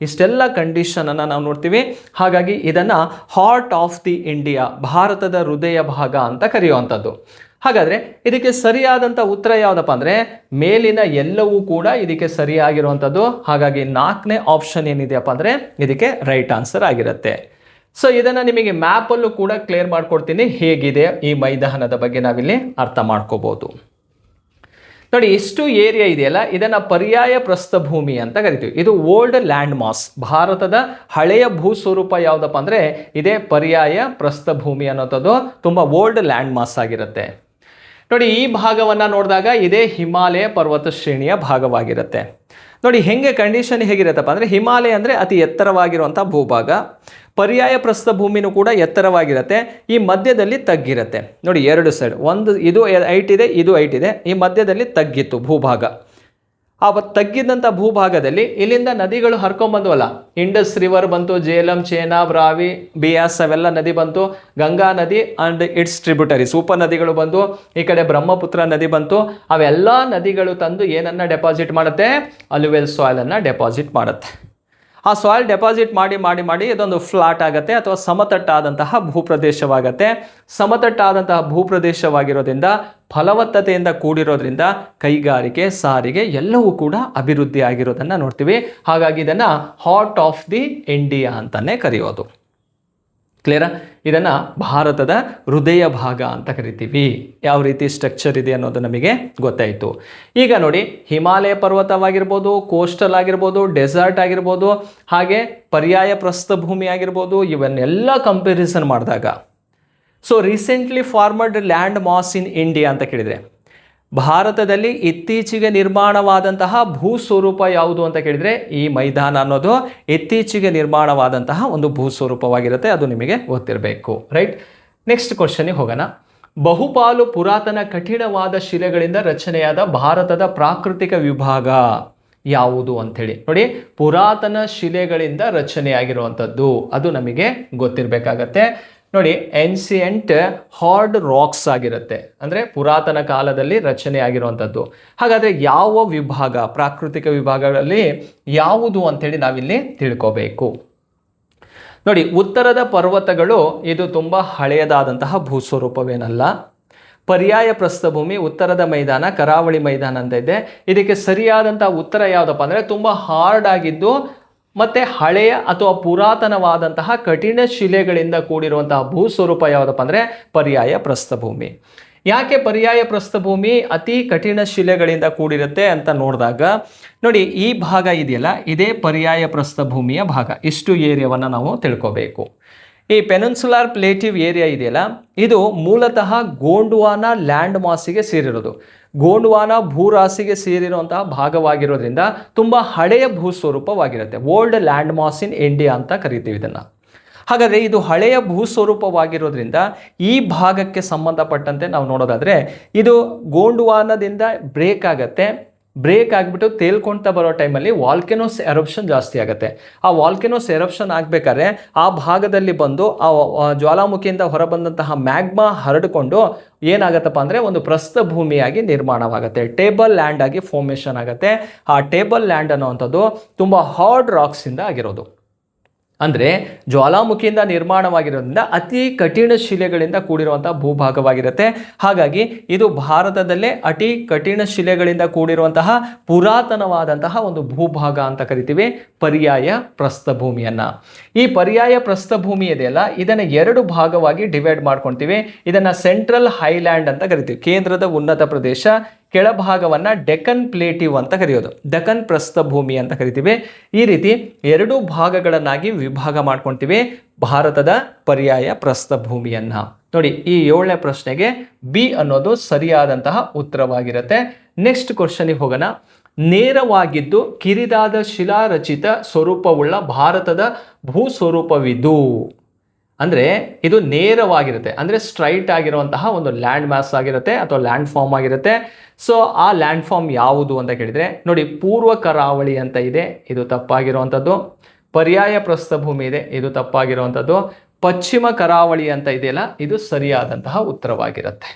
A: ಇಷ್ಟೆಲ್ಲ ಕಂಡೀಷನ್ ನಾವು ನೋಡ್ತೀವಿ. ಹಾಗಾಗಿ ಇದನ್ನು ಹಾರ್ಟ್ ಆಫ್ ದಿ ಇಂಡಿಯಾ, ಭಾರತದ ಹೃದಯ ಭಾಗ ಅಂತ ಕರೆಯುವಂಥದ್ದು. ಹಾಗಾದರೆ ಇದಕ್ಕೆ ಸರಿಯಾದಂಥ ಉತ್ತರ ಯಾವುದಪ್ಪ ಅಂದರೆ ಮೇಲಿನ ಎಲ್ಲವೂ ಕೂಡ ಇದಕ್ಕೆ ಸರಿಯಾಗಿರುವಂಥದ್ದು. ಹಾಗಾಗಿ 4ನೇ ಆಪ್ಷನ್ ಏನಿದೆಯಪ್ಪ ಅಂದರೆ ಇದಕ್ಕೆ ರೈಟ್ ಆನ್ಸರ್ ಆಗಿರುತ್ತೆ. ಸೊ ಇದನ್ನು ನಿಮಗೆ ಮ್ಯಾಪಲ್ಲೂ ಕೂಡ ಕ್ಲಿಯರ್ ಮಾಡ್ಕೊಡ್ತೀನಿ, ಹೇಗಿದೆ ಈ ಮೈದಾನದ ಬಗ್ಗೆ ನಾವಿಲ್ಲಿ ಅರ್ಥ ಮಾಡ್ಕೋಬೋದು. ನೋಡಿ, ಇಷ್ಟು ಏರಿಯಾ ಇದೆಯಲ್ಲ, ಇದನ್ನು ಪರ್ಯಾಯ ಪ್ರಸ್ಥಭೂಮಿ ಅಂತ ಕರಿತೀವಿ. ಇದು ಓಲ್ಡ್ ಲ್ಯಾಂಡ್ ಮಾಸ್. ಭಾರತದ ಹಳೆಯ ಭೂ ಸ್ವರೂಪ ಯಾವುದಪ್ಪ ಅಂದರೆ ಇದೇ ಪರ್ಯಾಯ ಪ್ರಸ್ಥಭೂಮಿ ಅನ್ನೋಂಥದ್ದು ತುಂಬ ಓಲ್ಡ್ ಲ್ಯಾಂಡ್ ಮಾಸ್ ಆಗಿರುತ್ತೆ. ನೋಡಿ, ಈ ಭಾಗವನ್ನು ನೋಡಿದಾಗ ಇದೇ ಹಿಮಾಲಯ ಪರ್ವತ ಶ್ರೇಣಿಯ ಭಾಗವಾಗಿರುತ್ತೆ. ನೋಡಿ ಹೆಂಗೆ ಕಂಡೀಷನ್ ಹೇಗಿರುತ್ತಪ್ಪ ಅಂದರೆ ಹಿಮಾಲಯ ಅಂದರೆ ಅತಿ ಎತ್ತರವಾಗಿರುವಂಥ ಭೂಭಾಗ. ಪರ್ಯಾಯ ಪ್ರಸ್ಥಭೂಮಿನೂ ಕೂಡ ಎತ್ತರವಾಗಿರುತ್ತೆ, ಈ ಮಧ್ಯದಲ್ಲಿ ತಗ್ಗಿರುತ್ತೆ. ನೋಡಿ ಎರಡು ಸೈಡ್, ಒಂದು ಇದು ಹೈಟ್ ಇದೆ, ಇದು ಹೈಟ್ ಇದೆ, ಈ ಮಧ್ಯದಲ್ಲಿ ತಗ್ಗಿತ್ತು ಭೂಭಾಗ. ಆ ತಗ್ಗಿದ್ದಂಥ ಭೂಭಾಗದಲ್ಲಿ ಇಲ್ಲಿಂದ ನದಿಗಳು ಹರ್ಕೊಂಬಂದ್ವಲ್ಲ, ಇಂಡಸ್ ರಿವರ್ ಬಂತು, ಜೇಲಂ, ಚೇನಾಬ್, ರಾವಿ, ಬಿಯಾಸ್ ಅವೆಲ್ಲ ನದಿ ಬಂತು, ಗಂಗಾ ನದಿ ಅಂಡ್ ಇಟ್ಸ್ ಟ್ರಿಬ್ಯೂಟರೀಸ್ ಉಪ ನದಿಗಳು ಬಂದು, ಈ ಕಡೆ ಬ್ರಹ್ಮಪುತ್ರ ನದಿ ಬಂತು. ಅವೆಲ್ಲ ನದಿಗಳು ತಂದು ಏನನ್ನ ಡೆಪಾಸಿಟ್ ಮಾಡುತ್ತೆ? ಅಲ್ಯುವೆಲ್ ಸಾಯಿಲನ್ನು ಡೆಪಾಸಿಟ್ ಮಾಡುತ್ತೆ. ಆ ಸಾಯಿಲ್ ಡೆಪಾಸಿಟ್ ಮಾಡಿ ಮಾಡಿ ಮಾಡಿ ಇದೊಂದು ಫ್ಲಾಟ್ ಆಗುತ್ತೆ ಅಥವಾ ಸಮತಟ್ಟಾದಂತಹ ಭೂಪ್ರದೇಶವಾಗುತ್ತೆ. ಸಮತಟ್ಟಾದಂತಹ ಭೂಪ್ರದೇಶವಾಗಿರೋದ್ರಿಂದ ಫಲವತ್ತತೆಯಿಂದ ಕೂಡಿರೋದ್ರಿಂದ ಕೈಗಾರಿಕೆ, ಸಾರಿಗೆ ಎಲ್ಲವೂ ಕೂಡ ಅಭಿವೃದ್ಧಿ ಆಗಿರೋದನ್ನು ನೋಡ್ತೀವಿ. ಹಾಗಾಗಿ ಇದನ್ನು ಹಾರ್ಟ್ ಆಫ್ ದಿ ಇಂಡಿಯಾ ಅಂತಲೇ ಕರೆಯೋದು. ಕ್ಲಿಯರಾ? ಇದನ್ನು ಭಾರತದ ಹೃದಯ ಭಾಗ ಅಂತ ಕರಿತೀವಿ. ಯಾವ ರೀತಿ ಸ್ಟ್ರಕ್ಚರ್ ಇದೆ ಅನ್ನೋದು ನಮಗೆ ಗೊತ್ತಾಯಿತು. ಈಗ ನೋಡಿ, ಹಿಮಾಲಯ ಪರ್ವತವಾಗಿರ್ಬೋದು, ಕೋಸ್ಟಲ್ ಆಗಿರ್ಬೋದು, ಡೆಸರ್ಟ್ ಆಗಿರ್ಬೋದು, ಹಾಗೆ ಪರ್ಯಾಯ ಪ್ರಸ್ಥಭೂಮಿ ಆಗಿರ್ಬೋದು, ಇವನ್ನೆಲ್ಲ ಕಂಪ್ಯಾರಿಸನ್ ಮಾಡಿದಾಗ recently formed land mass in India ಅಂತ ಕೇಳಿದರೆ, ಭಾರತದಲ್ಲಿ ಇತ್ತೀಚೆಗೆ ನಿರ್ಮಾಣವಾದಂತಹ ಭೂ ಸ್ವರೂಪ ಯಾವುದು ಅಂತ ಕೇಳಿದರೆ ಈ ಮೈದಾನ ಅನ್ನೋದು ಇತ್ತೀಚೆಗೆ ನಿರ್ಮಾಣವಾದಂತಹ ಒಂದು ಭೂ ಸ್ವರೂಪವಾಗಿರುತ್ತೆ. ಅದು ನಿಮಗೆ ಗೊತ್ತಿರಬೇಕು, ರೈಟ್? ನೆಕ್ಸ್ಟ್ ಕ್ವಶನ್ಗೆ ಹೋಗೋಣ. ಬಹುಪಾಲು ಪುರಾತನ ಕಠಿಣವಾದ ಶಿಲೆಗಳಿಂದ ರಚನೆಯಾದ ಭಾರತದ ಪ್ರಾಕೃತಿಕ ವಿಭಾಗ ಯಾವುದು ಅಂಥೇಳಿ. ನೋಡಿ, ಪುರಾತನ ಶಿಲೆಗಳಿಂದ ರಚನೆಯಾಗಿರುವಂಥದ್ದು ಅದು ನಮಗೆ ಗೊತ್ತಿರಬೇಕಾಗತ್ತೆ. ನೋಡಿ, ಏನ್ಸಿಯಂಟ್ ಹಾರ್ಡ್ ರಾಕ್ಸ್ ಆಗಿರುತ್ತೆ, ಅಂದರೆ ಪುರಾತನ ಕಾಲದಲ್ಲಿ ರಚನೆ ಆಗಿರುವಂಥದ್ದು. ಹಾಗಾದರೆ ಯಾವ ವಿಭಾಗ, ಪ್ರಾಕೃತಿಕ ವಿಭಾಗಗಳಲ್ಲಿ ಯಾವುದು ಅಂಥೇಳಿ ನಾವಿಲ್ಲಿ ತಿಳ್ಕೋಬೇಕು. ನೋಡಿ, ಉತ್ತರದ ಪರ್ವತಗಳು ಇದು ತುಂಬ ಹಳೆಯದಾದಂತಹ ಭೂಸ್ವರೂಪವೇನಲ್ಲ. ಪರ್ಯಾಯ ಪ್ರಸ್ಥಭೂಮಿ, ಉತ್ತರದ ಮೈದಾನ, ಕರಾವಳಿ ಮೈದಾನ ಅಂತ ಇದೆ. ಇದಕ್ಕೆ ಸರಿಯಾದಂಥ ಉತ್ತರ ಯಾವುದಪ್ಪ ಅಂದರೆ ತುಂಬ ಹಾರ್ಡ್ ಆಗಿದ್ದು ಮತ್ತು ಹಳೆಯ ಅಥವಾ ಪುರಾತನವಾದಂತಹ ಕಠಿಣ ಶಿಲೆಗಳಿಂದ ಕೂಡಿರುವಂತಹ ಭೂ ಸ್ವರೂಪ ಯಾವುದಪ್ಪ ಅಂದರೆ ಪರ್ಯಾಯ ಪ್ರಸ್ಥಭೂಮಿ. ಯಾಕೆ ಪರ್ಯಾಯ ಪ್ರಸ್ಥಭೂಮಿ ಅತಿ ಕಠಿಣ ಶಿಲೆಗಳಿಂದ ಕೂಡಿರುತ್ತೆ ಅಂತ ನೋಡಿದಾಗ, ನೋಡಿ ಈ ಭಾಗ ಇದೆಯಲ್ಲ, ಇದೇ ಪರ್ಯಾಯ ಪ್ರಸ್ಥಭೂಮಿಯ ಭಾಗ. ಇಷ್ಟು ಏರಿಯಾವನ್ನು ನಾವು ತಿಳ್ಕೋಬೇಕು. ಈ ಪೆನಿನ್ಸುಲಾರ್ ಪ್ಲೇಟಿವ್ ಏರಿಯಾ ಇದೆಯಲ್ಲ, ಇದು ಮೂಲತಃ ಗೋಂಡ್ವಾನಾ ಲ್ಯಾಂಡ್ ಮಾಸಿಗೆ ಸೇರಿರೋದು. ಗೋಂಡ್ವಾನಾ ಭೂರಾಶಿಗೆ ಸೇರಿರುವಂತಹ ಭಾಗವಾಗಿರೋದ್ರಿಂದ ತುಂಬ ಹಳೆಯ ಭೂ ಸ್ವರೂಪವಾಗಿರುತ್ತೆ. Old land mass in India ಅಂತ ಕರಿತೀವಿ ಇದನ್ನು. ಹಾಗಾದರೆ ಇದು ಹಳೆಯ ಭೂ ಸ್ವರೂಪವಾಗಿರೋದ್ರಿಂದ ಈ ಭಾಗಕ್ಕೆ ಸಂಬಂಧಪಟ್ಟಂತೆ ನಾವು ನೋಡೋದಾದರೆ ಇದು ಗೋಂಡ್ವಾನಾದಿಂದ ಬ್ರೇಕ್ ಆಗುತ್ತೆ. ಬ್ರೇಕ್ ಆಗಿಬಿಟ್ಟು ತೇಲ್ಕೊಳ್ತಾ ಬರೋ ಟೈಮಲ್ಲಿ ವಾಲ್ಕೆನೋಸ್ ಎರಪ್ಷನ್ ಜಾಸ್ತಿ ಆಗುತ್ತೆ. ಆ ವಾಲ್ಕೆನೋಸ್ ಎರಪ್ಷನ್ ಆಗಬೇಕಾದ್ರೆ ಆ ಭಾಗದಲ್ಲಿ ಬಂದು ಆ ಜ್ವಾಲಾಮುಖಿಯಿಂದ ಹೊರಬಂದಂತಹ ಮ್ಯಾಗ್ಮಾ ಹರಡಿಕೊಂಡು ಏನಾಗತ್ತಪ್ಪ ಅಂದರೆ ಒಂದು ಪ್ರಸ್ಥಭೂಮಿಯಾಗಿ ನಿರ್ಮಾಣವಾಗುತ್ತೆ, ಟೇಬಲ್ ಲ್ಯಾಂಡ್ ಆಗಿ ಫಾರ್ಮೇಷನ್ ಆಗುತ್ತೆ. ಆ ಟೇಬಲ್ ಲ್ಯಾಂಡ್ ಅನ್ನುವಂಥದ್ದು ತುಂಬ ಹಾರ್ಡ್ ರಾಕ್ಸಿಂದ ಆಗಿರೋದು. ಅಂದರೆ ಜ್ವಾಲಾಮುಖಿಯಿಂದ ನಿರ್ಮಾಣವಾಗಿರೋದ್ರಿಂದ ಅತಿ ಕಠಿಣ ಶಿಲೆಗಳಿಂದ ಕೂಡಿರುವಂಥ ಭೂಭಾಗವಾಗಿರುತ್ತೆ. ಹಾಗಾಗಿ ಇದು ಭಾರತದಲ್ಲೇ ಅತಿ ಕಠಿಣ ಶಿಲೆಗಳಿಂದ ಕೂಡಿರುವಂತಹ ಪುರಾತನವಾದಂತಹ ಒಂದು ಭೂಭಾಗ ಅಂತ ಕರಿತೀವಿ ಪರ್ಯಾಯ ಪ್ರಸ್ಥಭೂಮಿಯನ್ನು. ಈ ಪರ್ಯಾಯ ಪ್ರಸ್ಥಭೂಮಿ ಇದೆಯಲ್ಲ, ಇದನ್ನು ಎರಡು ಭಾಗವಾಗಿ ಡಿವೈಡ್ ಮಾಡ್ಕೊಳ್ತೀವಿ. ಇದನ್ನು ಸೆಂಟ್ರಲ್ ಹೈಲ್ಯಾಂಡ್ ಅಂತ ಕರಿತೀವಿ, ಕೇಂದ್ರದ ಉನ್ನತ ಪ್ರದೇಶ. ಕೆಳಭಾಗವನ್ನು ಡೆಕ್ಕನ್ ಪ್ಲೇಟಿವ್ ಅಂತ ಕರೆಯೋದು, ಡೆಕ್ಕನ್ ಪ್ರಸ್ಥಭೂಮಿ ಅಂತ ಕರಿತೀವಿ. ಈ ರೀತಿ ಎರಡು ಭಾಗಗಳನ್ನಾಗಿ ವಿಭಾಗ ಮಾಡ್ಕೊಳ್ತೀವಿ ಭಾರತದ ಪರ್ಯಾಯ ಪ್ರಸ್ಥಭೂಮಿಯನ್ನು. ನೋಡಿ, ಈ 7ನೇ ಪ್ರಶ್ನೆಗೆ ಬಿ ಅನ್ನೋದು ಸರಿಯಾದಂತಹ ಉತ್ತರವಾಗಿರುತ್ತೆ. ನೆಕ್ಸ್ಟ್ ಕ್ವಶನ್ಗೆ ಹೋಗೋಣ. ನೇರವಾಗಿದ್ದು ಕಿರಿದಾದ ಶಿಲಾರಚಿತ ಸ್ವರೂಪವುಳ್ಳ ಭಾರತದ ಭೂ ಸ್ವರೂಪವಿದು. ಅಂದರೆ ಇದು ನೇರವಾಗಿರುತ್ತೆ, ಅಂದರೆ ಸ್ಟ್ರೈಟ್ ಆಗಿರುವಂತಹ ಒಂದು ಲ್ಯಾಂಡ್ ಮ್ಯಾಸ್ ಆಗಿರುತ್ತೆ ಅಥವಾ ಲ್ಯಾಂಡ್ ಫಾರ್ಮ್ ಆಗಿರುತ್ತೆ. ಸೊ ಆ ಲ್ಯಾಂಡ್ ಫಾರ್ಮ್ ಯಾವುದು ಅಂತ ಕೇಳಿದರೆ, ನೋಡಿ ಪೂರ್ವ ಕರಾವಳಿ ಅಂತ ಇದೆ, ಇದು ತಪ್ಪಾಗಿರುವಂಥದ್ದು. ಪರ್ಯಾಯ ಪ್ರಸ್ಥಭೂಮಿ ಇದೆ, ಇದು ತಪ್ಪಾಗಿರುವಂಥದ್ದು. ಪಶ್ಚಿಮ ಕರಾವಳಿ ಅಂತ ಇದೆಯಲ್ಲ, ಇದು ಸರಿಯಾದಂತಹ ಉತ್ತರವಾಗಿರುತ್ತೆ.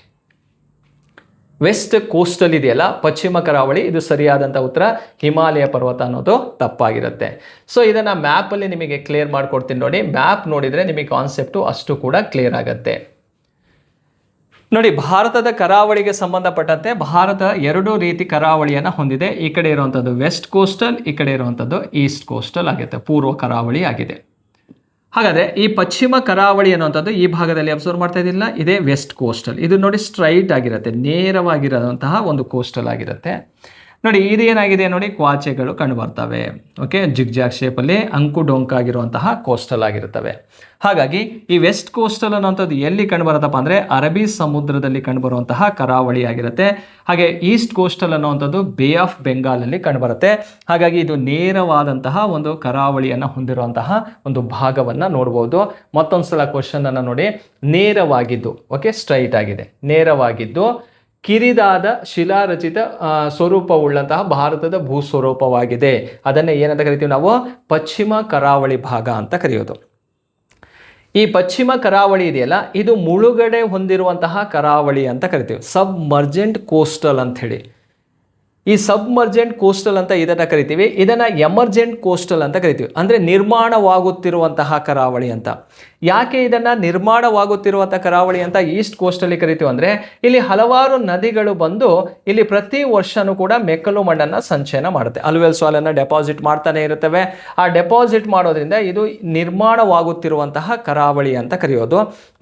A: ವೆಸ್ಟ್ ಕೋಸ್ಟಲ್ ಇದೆಯಲ್ಲ, ಪಶ್ಚಿಮ ಕರಾವಳಿ, ಇದು ಸರಿಯಾದಂಥ ಉತ್ತರ. ಹಿಮಾಲಯ ಪರ್ವತ ಅನ್ನೋದು ತಪ್ಪಾಗಿರುತ್ತೆ. ಸೊ ಇದನ್ನು ಮ್ಯಾಪಲ್ಲಿ ನಿಮಗೆ ಕ್ಲಿಯರ್ ಮಾಡಿಕೊಡ್ತೀನಿ ನೋಡಿ. ಮ್ಯಾಪ್ ನೋಡಿದರೆ ನಿಮಗೆ ಕಾನ್ಸೆಪ್ಟು ಅಷ್ಟು ಕೂಡ ಕ್ಲಿಯರ್ ಆಗುತ್ತೆ. ನೋಡಿ, ಭಾರತದ ಕರಾವಳಿಗೆ ಸಂಬಂಧಪಟ್ಟಂತೆ ಭಾರತ ಎರಡು ರೀತಿ ಕರಾವಳಿಯನ್ನು ಹೊಂದಿದೆ. ಈ ಕಡೆ ಇರುವಂಥದ್ದು ವೆಸ್ಟ್ ಕೋಸ್ಟಲ್, ಈ ಕಡೆ ಇರುವಂಥದ್ದು ಈಸ್ಟ್ ಕೋಸ್ಟಲ್ ಆಗುತ್ತೆ, ಪೂರ್ವ ಕರಾವಳಿ ಆಗಿದೆ. ಹಾಗಾದರೆ ಈ ಪಶ್ಚಿಮ ಕರಾವಳಿ ಅನ್ನುವಂಥದ್ದು ಈ ಭಾಗದಲ್ಲಿ ಅಬ್ಸರ್ವ್ ಮಾಡ್ತಾ ಇದ್ದಿಲ್ಲ, ಇದೇ ವೆಸ್ಟ್ ಕೋಸ್ಟಲ್. ಇದು ನೋಡಿ ಸ್ಟ್ರೈಟ್ ಆಗಿರುತ್ತೆ, ನೇರವಾಗಿರೋಂತಹ ಒಂದು ಕೋಸ್ಟಲ್ ಆಗಿರುತ್ತೆ. ನೋಡಿ ಇದು ಏನಾಗಿದೆ ನೋಡಿ, ಕ್ವಾಚೆಗಳು ಕಂಡು ಬರ್ತವೆ. ಓಕೆ, ಜಿಗ್ಜಾಗ್ ಶೇಪಲ್ಲಿ ಅಂಕು ಡೊಂಕಾಗಿರುವಂತಹ ಕೋಸ್ಟಲ್ ಆಗಿರುತ್ತವೆ. ಹಾಗಾಗಿ ಈ ವೆಸ್ಟ್ ಕೋಸ್ಟಲ್ ಅನ್ನೋಂಥದ್ದು ಎಲ್ಲಿ ಕಂಡು ಬರುತ್ತಪ್ಪ ಅಂದರೆ ಅರಬ್ಬಿ ಸಮುದ್ರದಲ್ಲಿ ಕಂಡುಬರುವಂತಹ ಕರಾವಳಿ ಆಗಿರುತ್ತೆ. ಹಾಗೆ ಈಸ್ಟ್ ಕೋಸ್ಟಲ್ ಅನ್ನುವಂಥದ್ದು ಬೇ ಆಫ್ ಬೆಂಗಾಲಲ್ಲಿ ಕಂಡುಬರುತ್ತೆ. ಹಾಗಾಗಿ ಇದು ನೇರವಾದಂತಹ ಒಂದು ಕರಾವಳಿಯನ್ನು ಹೊಂದಿರುವಂತಹ ಒಂದು ಭಾಗವನ್ನು ನೋಡ್ಬೋದು. ಮತ್ತೊಂದು ಸಲ ಕ್ವಶನ್ ಅನ್ನು ನೋಡಿ, ನೇರವಾಗಿದ್ದು, ಓಕೆ ಸ್ಟ್ರೈಟ್ ಆಗಿದೆ, ನೇರವಾಗಿದ್ದು ಕಿರಿದಾದ ಶಿಲಾರಚಿತ ಸ್ವರೂಪವುಳ್ಳಂತಹ ಭಾರತದ ಭೂ ಸ್ವರೂಪವಾಗಿದೆ. ಅದನ್ನೇ ಏನಂತ ಕರಿತೀವಿ ನಾವು, ಪಶ್ಚಿಮ ಕರಾವಳಿ ಭಾಗ ಅಂತ ಕರೆಯೋದು. ಈ ಪಶ್ಚಿಮ ಕರಾವಳಿ ಇದೆಯಲ್ಲ, ಇದು ಮುಳುಗಡೆ ಹೊಂದಿರುವಂತಹ ಕರಾವಳಿ ಅಂತ ಕರಿತೀವಿ, ಸಬ್ಮರ್ಜೆಂಟ್ ಕೋಸ್ಟಲ್ ಅಂತ ಹೇಳಿ. ಈ ಸಬ್ಮರ್ಜೆಂಟ್ ಕೋಸ್ಟಲ್ ಅಂತ ಇದನ್ನು ಕರಿತೀವಿ. ಇದನ್ನು ಎಮರ್ಜೆಂಟ್ ಕೋಸ್ಟಲ್ ಅಂತ ಕರಿತೀವಿ, ಅಂದರೆ ನಿರ್ಮಾಣವಾಗುತ್ತಿರುವಂತಹ ಕರಾವಳಿ ಅಂತ. ಯಾಕೆ ಇದನ್ನು ನಿರ್ಮಾಣವಾಗುತ್ತಿರುವಂಥ ಕರಾವಳಿ ಅಂತ ಈಸ್ಟ್ ಕೋಸ್ಟಲ್ಲಿ ಕರಿತೀವಿ ಅಂದರೆ, ಇಲ್ಲಿ ಹಲವಾರು ನದಿಗಳು ಬಂದು ಇಲ್ಲಿ ಪ್ರತಿ ವರ್ಷನೂ ಕೂಡ ಮೆಕ್ಕಲು ಮಣ್ಣನ್ನು ಸಂಚಯನ ಮಾಡುತ್ತೆ, ಅಲ್ವೆಲ್ ಸಾಲನ್ನು ಡೆಪಾಸಿಟ್ ಮಾಡ್ತಾನೆ ಇರುತ್ತವೆ. ಆ ಡೆಪಾಸಿಟ್ ಮಾಡೋದ್ರಿಂದ ಇದು ನಿರ್ಮಾಣವಾಗುತ್ತಿರುವಂತಹ ಕರಾವಳಿ ಅಂತ ಕರೆಯೋದು.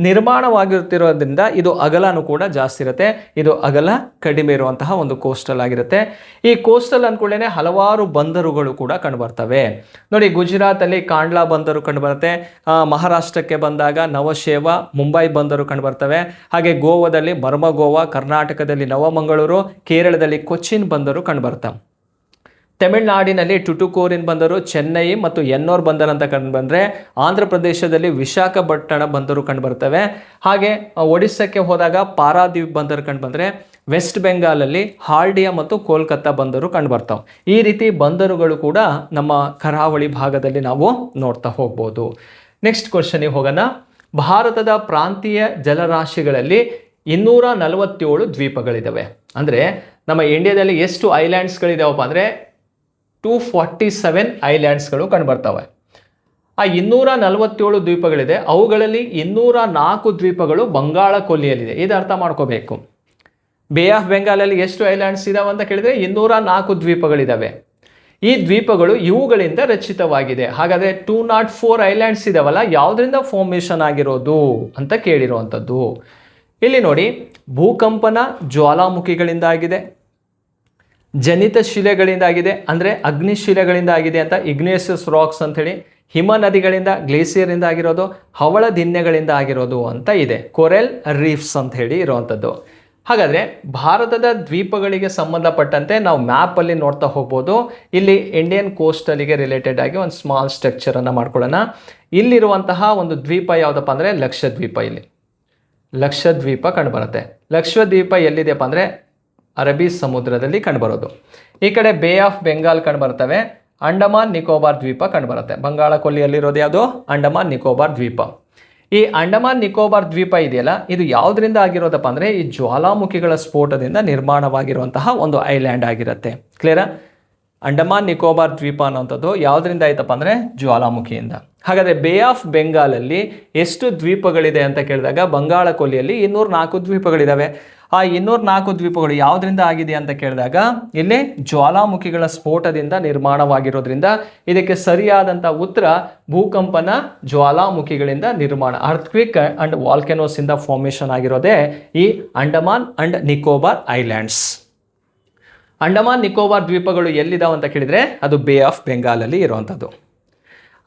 A: ನಿರ್ಮಾಣವಾಗಿರುತ್ತಿರೋದ್ರಿಂದ ಇದು ಅಗಲನೂ ಕೂಡ ಜಾಸ್ತಿ ಇರುತ್ತೆ, ಇದು ಅಗಲ ಕಡಿಮೆ ಇರುವಂತಹ ಒಂದು ಕೋಸ್ಟಲ್ ಆಗಿರುತ್ತೆ. ಈ ಕೋಸ್ಟಲ್ ಅಂದ್ಕೊಳ್ಳೇನೆ ಹಲವಾರು ಬಂದರುಗಳು ಕೂಡ ಕಂಡುಬರ್ತವೆ. ನೋಡಿ, ಗುಜರಾತಲ್ಲಿ ಕಾಂಡ್ಲಾ ಬಂದರು ಕಂಡುಬರುತ್ತೆ, ಮಹಾರಾಷ್ಟ್ರಕ್ಕೆ ಬಂದಾಗ ನವಶೇವ, ಮುಂಬೈ ಬಂದರು ಕಂಡುಬರ್ತವೆ. ಹಾಗೆ ಗೋವಾದಲ್ಲಿ ಮರ್ಮಗೋವಾ, ಕರ್ನಾಟಕದಲ್ಲಿ ನವಮಂಗಳೂರು, ಕೇರಳದಲ್ಲಿ ಕೊಚ್ಚಿನ್ ಬಂದರು ಕಂಡುಬರ್ತವೆ. ತಮಿಳುನಾಡಿನಲ್ಲಿ ಟುಟುಕೋರಿನ್ ಬಂದರು, ಚೆನ್ನೈ ಮತ್ತು ಎನ್ನೋರ್ ಬಂದರು ಅಂತ ಕಂಡು ಬಂದರೆ, ಆಂಧ್ರ ಪ್ರದೇಶದಲ್ಲಿ ವಿಶಾಖಪಟ್ಟಣ ಬಂದರು ಕಂಡು ಬರ್ತವೆ. ಹಾಗೆ ಒಡಿಸ್ಸಾಕ್ಕೆ ಹೋದಾಗ ಪಾರಾದೀಪ್ ಬಂದರು ಕಂಡು ಬಂದರೆ, ವೆಸ್ಟ್ ಬೆಂಗಾಲಲ್ಲಿ ಹಾಲ್ಡಿಯಾ ಮತ್ತು ಕೋಲ್ಕತ್ತಾ ಬಂದರು ಕಂಡು ಬರ್ತಾವೆ. ಈ ರೀತಿ ಬಂದರುಗಳು ಕೂಡ ನಮ್ಮ ಕರಾವಳಿ ಭಾಗದಲ್ಲಿ ನಾವು ನೋಡ್ತಾ ಹೋಗ್ಬೋದು. ನೆಕ್ಸ್ಟ್ ಕ್ವಶನಿಗೆ ಹೋಗೋಣ. ಭಾರತದ ಪ್ರಾಂತೀಯ ಜಲರಾಶಿಗಳಲ್ಲಿ 247 ದ್ವೀಪಗಳಿದ್ದಾವೆ. ಅಂದರೆ ನಮ್ಮ ಇಂಡಿಯಾದಲ್ಲಿ ಎಷ್ಟು ಐಲ್ಯಾಂಡ್ಸ್ಗಳಿದಾವಪ್ಪ ಅಂದರೆ 247 ಐಲ್ಯಾಂಡ್ಸ್ಗಳು ಕಂಡುಬರ್ತವೆ. ಆ 247 ದ್ವೀಪಗಳಿದೆ, ಅವುಗಳಲ್ಲಿ 204 ದ್ವೀಪಗಳು ಬಂಗಾಳ ಕೊಲ್ಲಿಯಲ್ಲಿದೆ. ಇದು ಅರ್ಥ ಮಾಡ್ಕೋಬೇಕು. ಬೇ ಆಫ್ ಬೆಂಗಾಲಲ್ಲಿ ಎಷ್ಟು ಐಲ್ಯಾಂಡ್ಸ್ ಇದಾವೆ ಅಂತ ಕೇಳಿದರೆ 204 ದ್ವೀಪಗಳಿದ್ದಾವೆ. ಈ ದ್ವೀಪಗಳು ಇವುಗಳಿಂದ ರಚಿತವಾಗಿದೆ. ಹಾಗಾದರೆ 204 ಐಲ್ಯಾಂಡ್ಸ್ ಇದಾವಲ್ಲ, ಯಾವುದರಿಂದ ಫಾರ್ಮೇಷನ್ ಆಗಿರೋದು ಅಂತ ಕೇಳಿರುವಂಥದ್ದು. ಇಲ್ಲಿ ನೋಡಿ, ಭೂಕಂಪನ ಜ್ವಾಲಾಮುಖಿಗಳಿಂದ ಆಗಿದೆ, ಜನಿತ ಶಿಲೆಗಳಿಂದ ಆಗಿದೆ, ಅಂದರೆ ಅಗ್ನಿಶಿಲೆಗಳಿಂದ ಆಗಿದೆ ಅಂತ ಇಗ್ನೇಷಿಯಸ್ ರಾಕ್ಸ್ ಅಂಥೇಳಿ, ಹಿಮ ನದಿಗಳಿಂದ ಗ್ಲೇಸಿಯರಿಂದ ಆಗಿರೋದು, ಹವಳ ದಿನ್ನೆಗಳಿಂದ ಆಗಿರೋದು ಅಂತ ಇದೆ, ಕೊರೆಲ್ ರೀಫ್ಸ್ ಅಂತ ಹೇಳಿ ಇರುವಂಥದ್ದು. ಹಾಗಾದರೆ ಭಾರತದ ದ್ವೀಪಗಳಿಗೆ ಸಂಬಂಧಪಟ್ಟಂತೆ ನಾವು ಮ್ಯಾಪಲ್ಲಿ ನೋಡ್ತಾ ಹೋಗ್ಬೋದು. ಇಲ್ಲಿ ಇಂಡಿಯನ್ ಕೋಸ್ಟಲಿಗೆ ರಿಲೇಟೆಡ್ ಆಗಿ ಒಂದು ಸ್ಮಾಲ್ ಸ್ಟ್ರಕ್ಚರನ್ನು ಮಾಡ್ಕೊಳ್ಳೋಣ. ಇಲ್ಲಿರುವಂತಹ ಒಂದು ದ್ವೀಪ ಯಾವುದಪ್ಪ ಅಂದರೆ ಲಕ್ಷದ್ವೀಪ. ಇಲ್ಲಿ ಲಕ್ಷದ್ವೀಪ ಕಂಡುಬರುತ್ತೆ. ಲಕ್ಷದ್ವೀಪ ಎಲ್ಲಿದೆಯಪ್ಪ ಅಂದರೆ ಅರಬ್ಬಿ ಸಮುದ್ರದಲ್ಲಿ ಕಂಡುಬರೋದು. ಈ ಕಡೆ ಬೇ ಆಫ್ ಬೆಂಗಾಲ್ ಕಂಡುಬರ್ತವೆ, ಅಂಡಮಾನ್ ನಿಕೋಬಾರ್ ದ್ವೀಪ ಕಂಡುಬರುತ್ತೆ. ಬಂಗಾಳ ಕೊಲ್ಲಿಯಲ್ಲಿರೋದು ಯಾವುದು, ಅಂಡಮಾನ್ ನಿಕೋಬಾರ್ ದ್ವೀಪ. ಈ ಅಂಡಮಾನ್ ನಿಕೋಬಾರ್ ದ್ವೀಪ ಇದೆಯಲ್ಲ, ಇದು ಯಾವುದರಿಂದ ಆಗಿರೋದಪ್ಪ ಅಂದರೆ ಈ ಜ್ವಾಲಾಮುಖಿಗಳ ಸ್ಫೋಟದಿಂದ ನಿರ್ಮಾಣವಾಗಿರುವಂತಹ ಒಂದು ಐಲ್ಯಾಂಡ್ ಆಗಿರುತ್ತೆ. ಕ್ಲಿಯರಾ? ಅಂಡಮಾನ್ ನಿಕೋಬಾರ್ ದ್ವೀಪ ಅನ್ನೋಂಥದ್ದು ಯಾವುದರಿಂದ ಆಯ್ತಪ್ಪ ಅಂದರೆ ಜ್ವಾಲಾಮುಖಿಯಿಂದ. ಹಾಗಾದರೆ ಬೇ ಆಫ್ ಬೆಂಗಾಲಲ್ಲಿ ಎಷ್ಟು ದ್ವೀಪಗಳಿದೆ ಅಂತ ಕೇಳಿದಾಗ ಬಂಗಾಳ ಕೊಲ್ಲಿಯಲ್ಲಿ 204 ದ್ವೀಪಗಳಿದ್ದಾವೆ. ಆ 204 ದ್ವೀಪಗಳು ಯಾವುದರಿಂದ ಆಗಿದೆ ಅಂತ ಕೇಳಿದಾಗ ಇಲ್ಲಿ ಜ್ವಾಲಾಮುಖಿಗಳ ಸ್ಫೋಟದಿಂದ ನಿರ್ಮಾಣವಾಗಿರೋದ್ರಿಂದ ಇದಕ್ಕೆ ಸರಿಯಾದಂಥ ಉತ್ತರ ಭೂಕಂಪನ ಜ್ವಾಲಾಮುಖಿಗಳಿಂದ ನಿರ್ಮಾಣ, ಅರ್ಥಕ್ವಿಕ್ ಅಂಡ್ ವಾಲ್ಕೆನೋಸ್ ಇಂದ ಫಾರ್ಮೇಷನ್ ಆಗಿರೋದೇ ಈ ಅಂಡಮಾನ್ ಅಂಡ್ ನಿಕೋಬಾರ್ ಐಲ್ಯಾಂಡ್ಸ್. ಅಂಡಮಾನ್ ನಿಕೋಬಾರ್ ದ್ವೀಪಗಳು ಎಲ್ಲಿದಾವೆ ಅಂತ ಕೇಳಿದರೆ ಅದು ಬೇ ಆಫ್ ಬೆಂಗಾಲಲ್ಲಿ ಇರುವಂಥದ್ದು.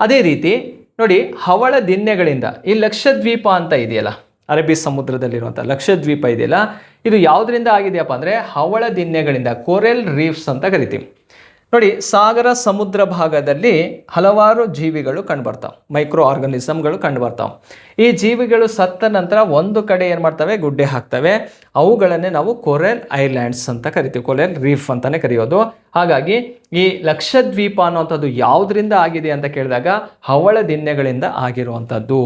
A: ಅದೇ ರೀತಿ ನೋಡಿ, ಹವಳ ದಿನ್ನೆಗಳಿಂದ ಈ ಲಕ್ಷದ್ವೀಪ ಅಂತ ಇದೆಯಲ್ಲ, ಅರಬ್ಬಿ ಸಮುದ್ರದಲ್ಲಿರುವಂಥ ಲಕ್ಷದ್ವೀಪ ಇದೆಯಲ್ಲ, ಇದು ಯಾವುದರಿಂದ ಆಗಿದೆಯಪ್ಪ ಅಂದರೆ ಹವಳ ದಿನ್ನೆಗಳಿಂದ, ಕೊರೆಲ್ ರೀಫ್ಸ್ ಅಂತ ಕರಿತೀವಿ. ನೋಡಿ, ಸಾಗರ ಸಮುದ್ರ ಭಾಗದಲ್ಲಿ ಹಲವಾರು ಜೀವಿಗಳು ಕಂಡುಬರ್ತಾವೆ, ಮೈಕ್ರೋ ಆರ್ಗನಿಸಮ್ಗಳು ಕಂಡುಬರ್ತಾವೆ. ಈ ಜೀವಿಗಳು ಸತ್ತ ನಂತರ ಒಂದು ಕಡೆ ಏನು ಮಾಡ್ತವೆ, ಗುಡ್ಡೆ ಹಾಕ್ತವೆ. ಅವುಗಳನ್ನೇ ನಾವು ಕೊರೆಲ್ ಐಲ್ಯಾಂಡ್ಸ್ ಅಂತ ಕರಿತೀವಿ, ಕೊರೆಲ್ ರೀಫ್ ಅಂತಲೇ ಕರೆಯೋದು. ಹಾಗಾಗಿ ಈ ಲಕ್ಷದ್ವೀಪ ಅನ್ನುವಂಥದ್ದು ಯಾವುದರಿಂದ ಆಗಿದೆ ಅಂತ ಕೇಳಿದಾಗ ಹವಳ ದಿನ್ನೆಗಳಿಂದ ಆಗಿರುವಂಥದ್ದು.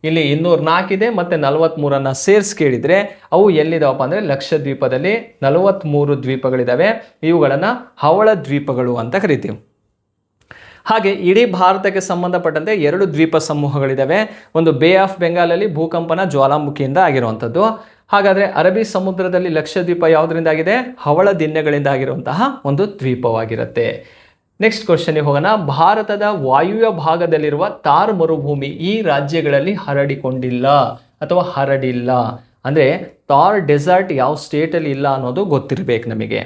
A: ಇಲ್ಲಿ 204 ಇದೆ ಮತ್ತು 43 ಸೇರಿಸಿ ಕೇಳಿದರೆ ಅವು ಎಲ್ಲಿದಾವಪ್ಪ ಅಂದರೆ ಲಕ್ಷದ್ವೀಪದಲ್ಲಿ 43 ದ್ವೀಪಗಳಿದ್ದಾವೆ. ಇವುಗಳನ್ನು ಹವಳ ದ್ವೀಪಗಳು ಅಂತ ಕರಿತೀವಿ. ಹಾಗೆ ಇಡೀ ಭಾರತಕ್ಕೆ ಸಂಬಂಧಪಟ್ಟಂತೆ 2 ದ್ವೀಪ ಸಮೂಹಗಳಿದ್ದಾವೆ. ಒಂದು ಬೇ ಆಫ್ ಬೆಂಗಾಲಲ್ಲಿ ಭೂಕಂಪನ ಜ್ವಾಲಾಮುಖಿಯಿಂದ ಆಗಿರುವಂಥದ್ದು. ಹಾಗಾದರೆ ಅರಬ್ಬಿ ಸಮುದ್ರದಲ್ಲಿ ಲಕ್ಷದ್ವೀಪ ಯಾವುದರಿಂದ ಆಗಿದೆ, ಹವಳ ದಿನ್ನೆಗಳಿಂದ ಆಗಿರುವಂತಹ ಒಂದು ದ್ವೀಪವಾಗಿರುತ್ತೆ. ನೆಕ್ಸ್ಟ್ ಕ್ವಶನ್ಗೆ ಹೋಗೋಣ. ಭಾರತದ ವಾಯುವ್ಯ ಭಾಗದಲ್ಲಿರುವ ಥಾರ್ ಮರುಭೂಮಿ ಈ ರಾಜ್ಯಗಳಲ್ಲಿ ಹರಡಿಕೊಂಡಿಲ್ಲ ಅಥವಾ ಹರಡಿಲ್ಲ. ಅಂದರೆ ಥಾರ್ ಡೆಸರ್ಟ್ ಯಾವ ಸ್ಟೇಟಲ್ಲಿ ಇಲ್ಲ ಅನ್ನೋದು ಗೊತ್ತಿರಬೇಕು ನಮಗೆ.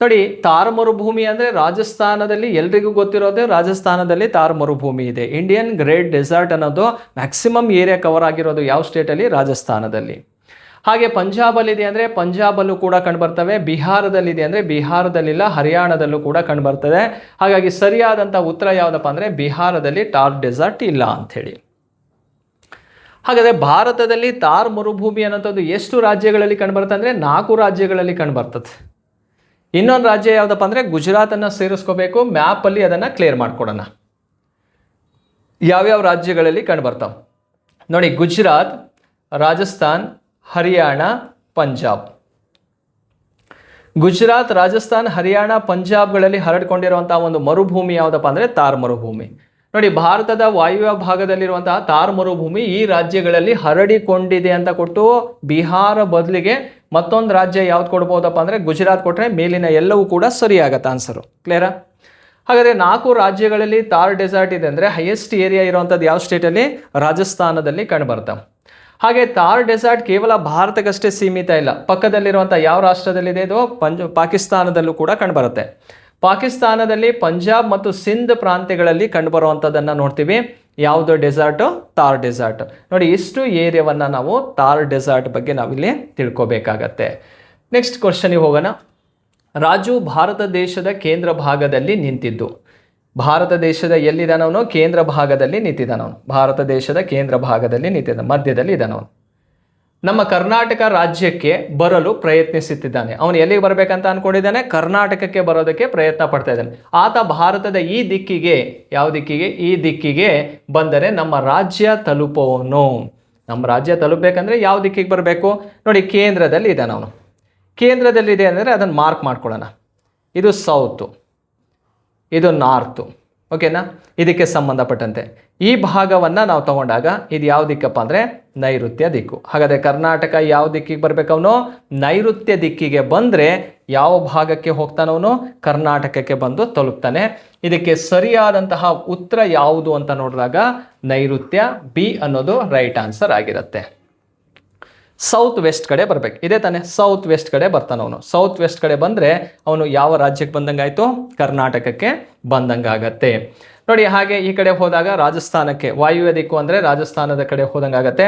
A: ನೋಡಿ, ಥಾರ್ ಮರುಭೂಮಿ ಅಂದರೆ ರಾಜಸ್ಥಾನದಲ್ಲಿ ಎಲ್ರಿಗೂ ಗೊತ್ತಿರೋದೇ, ರಾಜಸ್ಥಾನದಲ್ಲಿ ಥಾರ್ ಮರುಭೂಮಿ ಇದೆ. ಇಂಡಿಯನ್ ಗ್ರೇಟ್ ಡೆಸರ್ಟ್ ಅನ್ನೋದು ಮ್ಯಾಕ್ಸಿಮಮ್ ಏರಿಯಾ ಕವರ್ ಆಗಿರೋದು ಯಾವ ಸ್ಟೇಟಲ್ಲಿ? ರಾಜಸ್ಥಾನದಲ್ಲಿ. ಹಾಗೆ ಪಂಜಾಬಲ್ಲಿದೆ ಅಂದರೆ ಪಂಜಾಬಲ್ಲೂ ಕೂಡ ಕಂಡುಬರ್ತವೆ. ಬಿಹಾರದಲ್ಲಿದೆ ಅಂದರೆ ಬಿಹಾರದಲ್ಲಿಲ್ಲ, ಹರಿಯಾಣದಲ್ಲೂ ಕೂಡ ಕಂಡುಬರ್ತದೆ. ಹಾಗಾಗಿ ಸರಿಯಾದಂಥ ಉತ್ತರ ಯಾವುದಪ್ಪ ಅಂದರೆ ಬಿಹಾರದಲ್ಲಿ ಥಾರ್ ಡೆಸರ್ಟ್ ಇಲ್ಲ ಅಂಥೇಳಿ. ಹಾಗಾದರೆ ಭಾರತದಲ್ಲಿ ಥಾರ್ ಮರುಭೂಮಿ ಅನ್ನೋಂಥದ್ದು ಎಷ್ಟು ರಾಜ್ಯಗಳಲ್ಲಿ ಕಂಡುಬರುತ್ತೆ ಅಂದರೆ 4 ರಾಜ್ಯಗಳಲ್ಲಿ ಕಂಡುಬರ್ತದೆ. ಇನ್ನೊಂದು ರಾಜ್ಯ ಯಾವುದಪ್ಪ ಅಂದರೆ ಗುಜರಾತನ್ನು ಸೇರಿಸ್ಕೋಬೇಕು. ಮ್ಯಾಪಲ್ಲಿ ಅದನ್ನು ಕ್ಲಿಯರ್ ಮಾಡ್ಕೊಡೋಣ. ಯಾವ್ಯಾವ ರಾಜ್ಯಗಳಲ್ಲಿ ಕಂಡುಬರ್ತಾವೆ ನೋಡಿ: ಗುಜರಾತ್, ರಾಜಸ್ಥಾನ್, ಹರಿಯಾಣ, ಪಂಜಾಬ್. ಗುಜರಾತ್, ರಾಜಸ್ಥಾನ್, ಹರಿಯಾಣ, ಪಂಜಾಬ್ಗಳಲ್ಲಿ ಹರಡಿಕೊಂಡಿರುವಂಥ ಒಂದು ಮರುಭೂಮಿ ಯಾವುದಪ್ಪ ಅಂದರೆ ಥಾರ್ ಮರುಭೂಮಿ. ನೋಡಿ, ಭಾರತದ ವಾಯುವ್ಯ ಭಾಗದಲ್ಲಿರುವಂತಹ ಥಾರ್ ಮರುಭೂಮಿ ಈ ರಾಜ್ಯಗಳಲ್ಲಿ ಹರಡಿಕೊಂಡಿದೆ ಅಂತ ಕೊಟ್ಟು ಬಿಹಾರ ಬದಲಿಗೆ ಮತ್ತೊಂದು ರಾಜ್ಯ ಯಾವ್ದು ಕೊಡ್ಬೋದಪ್ಪ ಅಂದರೆ ಗುಜರಾತ್ ಕೊಟ್ಟರೆ ಮೇಲಿನ ಎಲ್ಲವೂ ಕೂಡ ಸರಿಯಾಗತ್ತೆ ಆನ್ಸರು. ಕ್ಲಿಯರಾ? ಹಾಗಾದರೆ 4 ರಾಜ್ಯಗಳಲ್ಲಿ ಥಾರ್ ಡೆಸರ್ಟ್ ಇದೆ ಅಂದರೆ ಹೈಯೆಸ್ಟ್ ಏರಿಯಾ ಇರುವಂಥದ್ದು ಯಾವ ಸ್ಟೇಟಲ್ಲಿ? ರಾಜಸ್ಥಾನದಲ್ಲಿ ಕಂಡುಬರ್ತವೆ. ಹಾಗೆ ಥಾರ್ ಡೆಸರ್ಟ್ ಕೇವಲ ಭಾರತಕ್ಕಷ್ಟೇ ಸೀಮಿತ ಇಲ್ಲ. ಪಕ್ಕದಲ್ಲಿರುವಂಥ ಯಾವ ರಾಷ್ಟ್ರದಲ್ಲಿದೆ? ಇದು ಪಾಕಿಸ್ತಾನದಲ್ಲೂ ಕೂಡ ಕಂಡುಬರುತ್ತೆ. ಪಾಕಿಸ್ತಾನದಲ್ಲಿ ಪಂಜಾಬ್ ಮತ್ತು ಸಿಂಧ್ ಪ್ರಾಂತ್ಯಗಳಲ್ಲಿ ಕಂಡುಬರುವಂಥದ್ದನ್ನು ನೋಡ್ತೀವಿ. ಯಾವುದು ಡೆಸರ್ಟು? ಥಾರ್ ಡೆಸರ್ಟ್. ನೋಡಿ, ಇಷ್ಟು ಏರಿಯಾವನ್ನು ನಾವು ಥಾರ್ ಡೆಸರ್ಟ್ ಬಗ್ಗೆ ನಾವಿಲ್ಲಿ ತಿಳ್ಕೊಬೇಕಾಗತ್ತೆ. ನೆಕ್ಸ್ಟ್ ಕ್ವಶನಿಗೆ ಹೋಗೋಣ. ರಾಜು ಭಾರತ ದೇಶದ ಕೇಂದ್ರ ಭಾಗದಲ್ಲಿ ನಿಂತಿದ್ದು. ಭಾರತ ದೇಶದ ಎಲ್ಲಿದ್ದಾನವನು? ಕೇಂದ್ರ ಭಾಗದಲ್ಲಿ ನಿಂತಿದ್ದಾನವನು. ಭಾರತ ದೇಶದ ಕೇಂದ್ರ ಭಾಗದಲ್ಲಿ ನಿಂತಿದ್ದಾನೆ, ಮಧ್ಯದಲ್ಲಿ ಇದ್ದಾನವನು. ನಮ್ಮ ಕರ್ನಾಟಕ ರಾಜ್ಯಕ್ಕೆ ಬರಲು ಪ್ರಯತ್ನಿಸುತ್ತಿದ್ದಾನೆ. ಅವನು ಎಲ್ಲಿಗೆ ಬರಬೇಕಂತ ಅಂದ್ಕೊಂಡಿದ್ದಾನೆ? ಕರ್ನಾಟಕಕ್ಕೆ ಬರೋದಕ್ಕೆ ಪ್ರಯತ್ನ ಪಡ್ತಾ ಇದ್ದಾನೆ. ಆತ ಭಾರತದ ಈ ದಿಕ್ಕಿಗೆ, ಯಾವ ದಿಕ್ಕಿಗೆ? ಈ ದಿಕ್ಕಿಗೆ ಬಂದರೆ ನಮ್ಮ ರಾಜ್ಯ ತಲುಪುವವನು. ನಮ್ಮ ರಾಜ್ಯ ತಲುಪಬೇಕಂದ್ರೆ ಯಾವ ದಿಕ್ಕಿಗೆ ಬರಬೇಕು? ನೋಡಿ, ಕೇಂದ್ರದಲ್ಲಿ ಇದ್ದಾನೆ ಅವನು. ಕೇಂದ್ರದಲ್ಲಿದೆ ಅಂದರೆ ಅದನ್ನು ಮಾರ್ಕ್ ಮಾಡ್ಕೊಳ್ಳೋಣ. ಇದು ಸೌತು, ಇದು ನಾರ್ತು. ಓಕೆನಾ? ಇದಕ್ಕೆ ಸಂಬಂಧಪಟ್ಟಂತೆ ಈ ಭಾಗವನ್ನು ನಾವು ತಗೊಂಡಾಗ ಇದು ಯಾವ ದಿಕ್ಕಪ್ಪ ಅಂದರೆ ನೈಋತ್ಯ ದಿಕ್ಕು. ಹಾಗಾದರೆ ಕರ್ನಾಟಕ ಯಾವ ದಿಕ್ಕಿಗೆ ಬರಬೇಕವನು? ನೈಋತ್ಯ ದಿಕ್ಕಿಗೆ ಬಂದರೆ ಯಾವ ಭಾಗಕ್ಕೆ ಹೋಗ್ತಾನವನು? ಕರ್ನಾಟಕಕ್ಕೆ ಬಂದು ತಲುಪ್ತಾನೆ. ಇದಕ್ಕೆ ಸರಿಯಾದಂತಹ ಉತ್ತರ ಯಾವುದು ಅಂತ ನೋಡಿದಾಗ ನೈಋತ್ಯ, ಬಿ ಅನ್ನೋದು ರೈಟ್ ಆನ್ಸರ್ ಆಗಿರುತ್ತೆ. ಸೌತ್ ವೆಸ್ಟ್ ಕಡೆ ಬರಬೇಕು, ಇದೇ ತಾನೆ? ಸೌತ್ ವೆಸ್ಟ್ ಕಡೆ ಬರ್ತಾನವನು. ಸೌತ್ ವೆಸ್ಟ್ ಕಡೆ ಬಂದರೆ ಅವನು ಯಾವ ರಾಜ್ಯಕ್ಕೆ ಬಂದಂಗಾಯಿತು? ಕರ್ನಾಟಕಕ್ಕೆ ಬಂದಂಗಾಗತ್ತೆ. ನೋಡಿ, ಹಾಗೆ ಈ ಕಡೆ ಹೋದಾಗ ರಾಜಸ್ಥಾನಕ್ಕೆ, ವಾಯುವ್ಯ ದಿಕ್ಕು ಅಂದರೆ ರಾಜಸ್ಥಾನದ ಕಡೆ ಹೋದಂಗಾಗತ್ತೆ.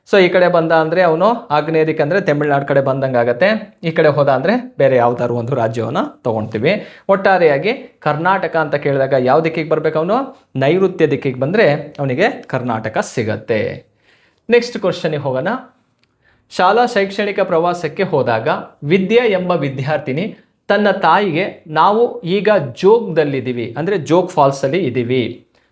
A: ಸೊ ಈ ಕಡೆ ಬಂದ ಅಂದರೆ ಅವನು ಆಗ್ನೇಯ ದಿಕ್ಕು ಅಂದರೆ ತಮಿಳುನಾಡು ಕಡೆ ಬಂದಂಗಾಗತ್ತೆ. ಈ ಕಡೆ ಹೋದ ಅಂದರೆ ಬೇರೆ ಯಾವ್ದಾದ್ರು ಒಂದು ರಾಜ್ಯವನ್ನು ತೊಗೊಳ್ತೀವಿ. ಒಟ್ಟಾರೆಯಾಗಿ ಕರ್ನಾಟಕ ಅಂತ ಕೇಳಿದಾಗ ಯಾವ ದಿಕ್ಕಿಗೆ ಬರಬೇಕು ಅವನು? ನೈಋತ್ಯ ದಿಕ್ಕಿಗೆ ಬಂದರೆ ಅವನಿಗೆ ಕರ್ನಾಟಕ ಸಿಗತ್ತೆ. ನೆಕ್ಸ್ಟ್ ಕ್ವಶನಿಗೆ ಹೋಗೋಣ. ಶಾಲಾ ಶೈಕ್ಷಣಿಕ ಪ್ರವಾಸಕ್ಕೆ ಹೋದಾಗ ವಿದ್ಯಾ ಎಂಬ ವಿದ್ಯಾರ್ಥಿನಿ ತನ್ನ ತಾಯಿಗೆ ನಾವು ಈಗ ಜೋಗ್ದಲ್ಲಿದ್ದೀವಿ ಅಂದರೆ ಜೋಗ್ ಫಾಲ್ಸಲ್ಲಿ ಇದ್ದೀವಿ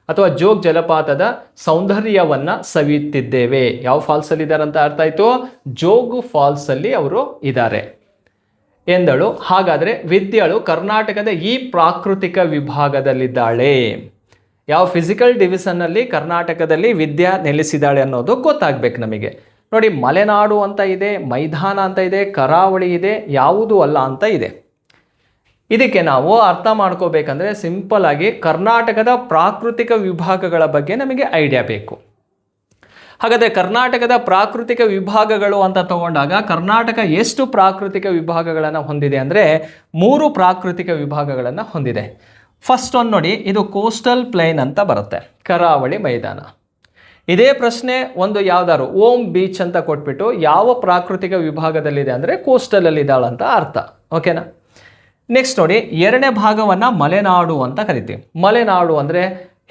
A: ಅಥವಾ ಜೋಗ್ ಜಲಪಾತದ ಸೌಂದರ್ಯವನ್ನು ಸವಿಯುತ್ತಿದ್ದೇವೆ. ಯಾವ ಫಾಲ್ಸಲ್ಲಿ ಇದ್ದಾರೆ ಅಂತ ಅರ್ಥ ಆಯಿತು? ಜೋಗ್ ಫಾಲ್ಸಲ್ಲಿ ಅವರು ಇದ್ದಾರೆ ಎಂದಳು. ಹಾಗಾದರೆ ವಿದ್ಯಾಳು ಕರ್ನಾಟಕದ ಈ ಪ್ರಾಕೃತಿಕ ವಿಭಾಗದಲ್ಲಿದ್ದಾಳೆ. ಯಾವ ಫಿಸಿಕಲ್ ಡಿವಿಷನ್ನಲ್ಲಿ ಕರ್ನಾಟಕದಲ್ಲಿ ವಿದ್ಯಾ ನೆಲೆಸಿದ್ದಾಳೆ ಅನ್ನೋದು ಗೊತ್ತಾಗಬೇಕು ನಮಗೆ. ನೋಡಿ, ಮಲೆನಾಡು ಅಂತ ಇದೆ, ಮೈದಾನ ಅಂತ ಇದೆ, ಕರಾವಳಿ ಇದೆ, ಯಾವುದೂ ಅಲ್ಲ ಅಂತ ಇದೆ. ಇದಕ್ಕೆ ನಾವು ಅರ್ಥ ಮಾಡ್ಕೋಬೇಕಂದ್ರೆ ಸಿಂಪಲ್ ಆಗಿ ಕರ್ನಾಟಕದ ಪ್ರಾಕೃತಿಕ ವಿಭಾಗಗಳ ಬಗ್ಗೆ ನಮಗೆ ಐಡಿಯಾ ಬೇಕು. ಹಾಗಾದರೆ ಕರ್ನಾಟಕದ ಪ್ರಾಕೃತಿಕ ವಿಭಾಗಗಳು ಅಂತ ತಗೊಂಡಾಗ ಕರ್ನಾಟಕ ಎಷ್ಟು ಪ್ರಾಕೃತಿಕ ವಿಭಾಗಗಳನ್ನು ಹೊಂದಿದೆ ಅಂದರೆ 3 ಪ್ರಾಕೃತಿಕ ವಿಭಾಗಗಳನ್ನು ಹೊಂದಿದೆ. ಫಸ್ಟ್ ಒಂದು ನೋಡಿ, ಇದು ಕೋಸ್ಟಲ್ ಪ್ಲೇನ್ ಅಂತ ಬರುತ್ತೆ, ಕರಾವಳಿ ಮೈದಾನ. ಇದೇ ಪ್ರಶ್ನೆ ಒಂದು ಯಾವ್ದಾದ್ರು ಓಮ್ ಬೀಚ್ ಅಂತ ಕೊಟ್ಬಿಟ್ಟು ಯಾವ ಪ್ರಾಕೃತಿಕ ವಿಭಾಗದಲ್ಲಿದೆ ಅಂದರೆ ಕೋಸ್ಟಲಲ್ಲಿ ಇದ್ದಾಳಂತ ಅರ್ಥ. ಓಕೆನಾ? ನೆಕ್ಸ್ಟ್ ನೋಡಿ, 2ನೇ ಭಾಗವನ್ನು ಮಲೆನಾಡು ಅಂತ ಕರಿತೀವಿ. ಮಲೆನಾಡು ಅಂದರೆ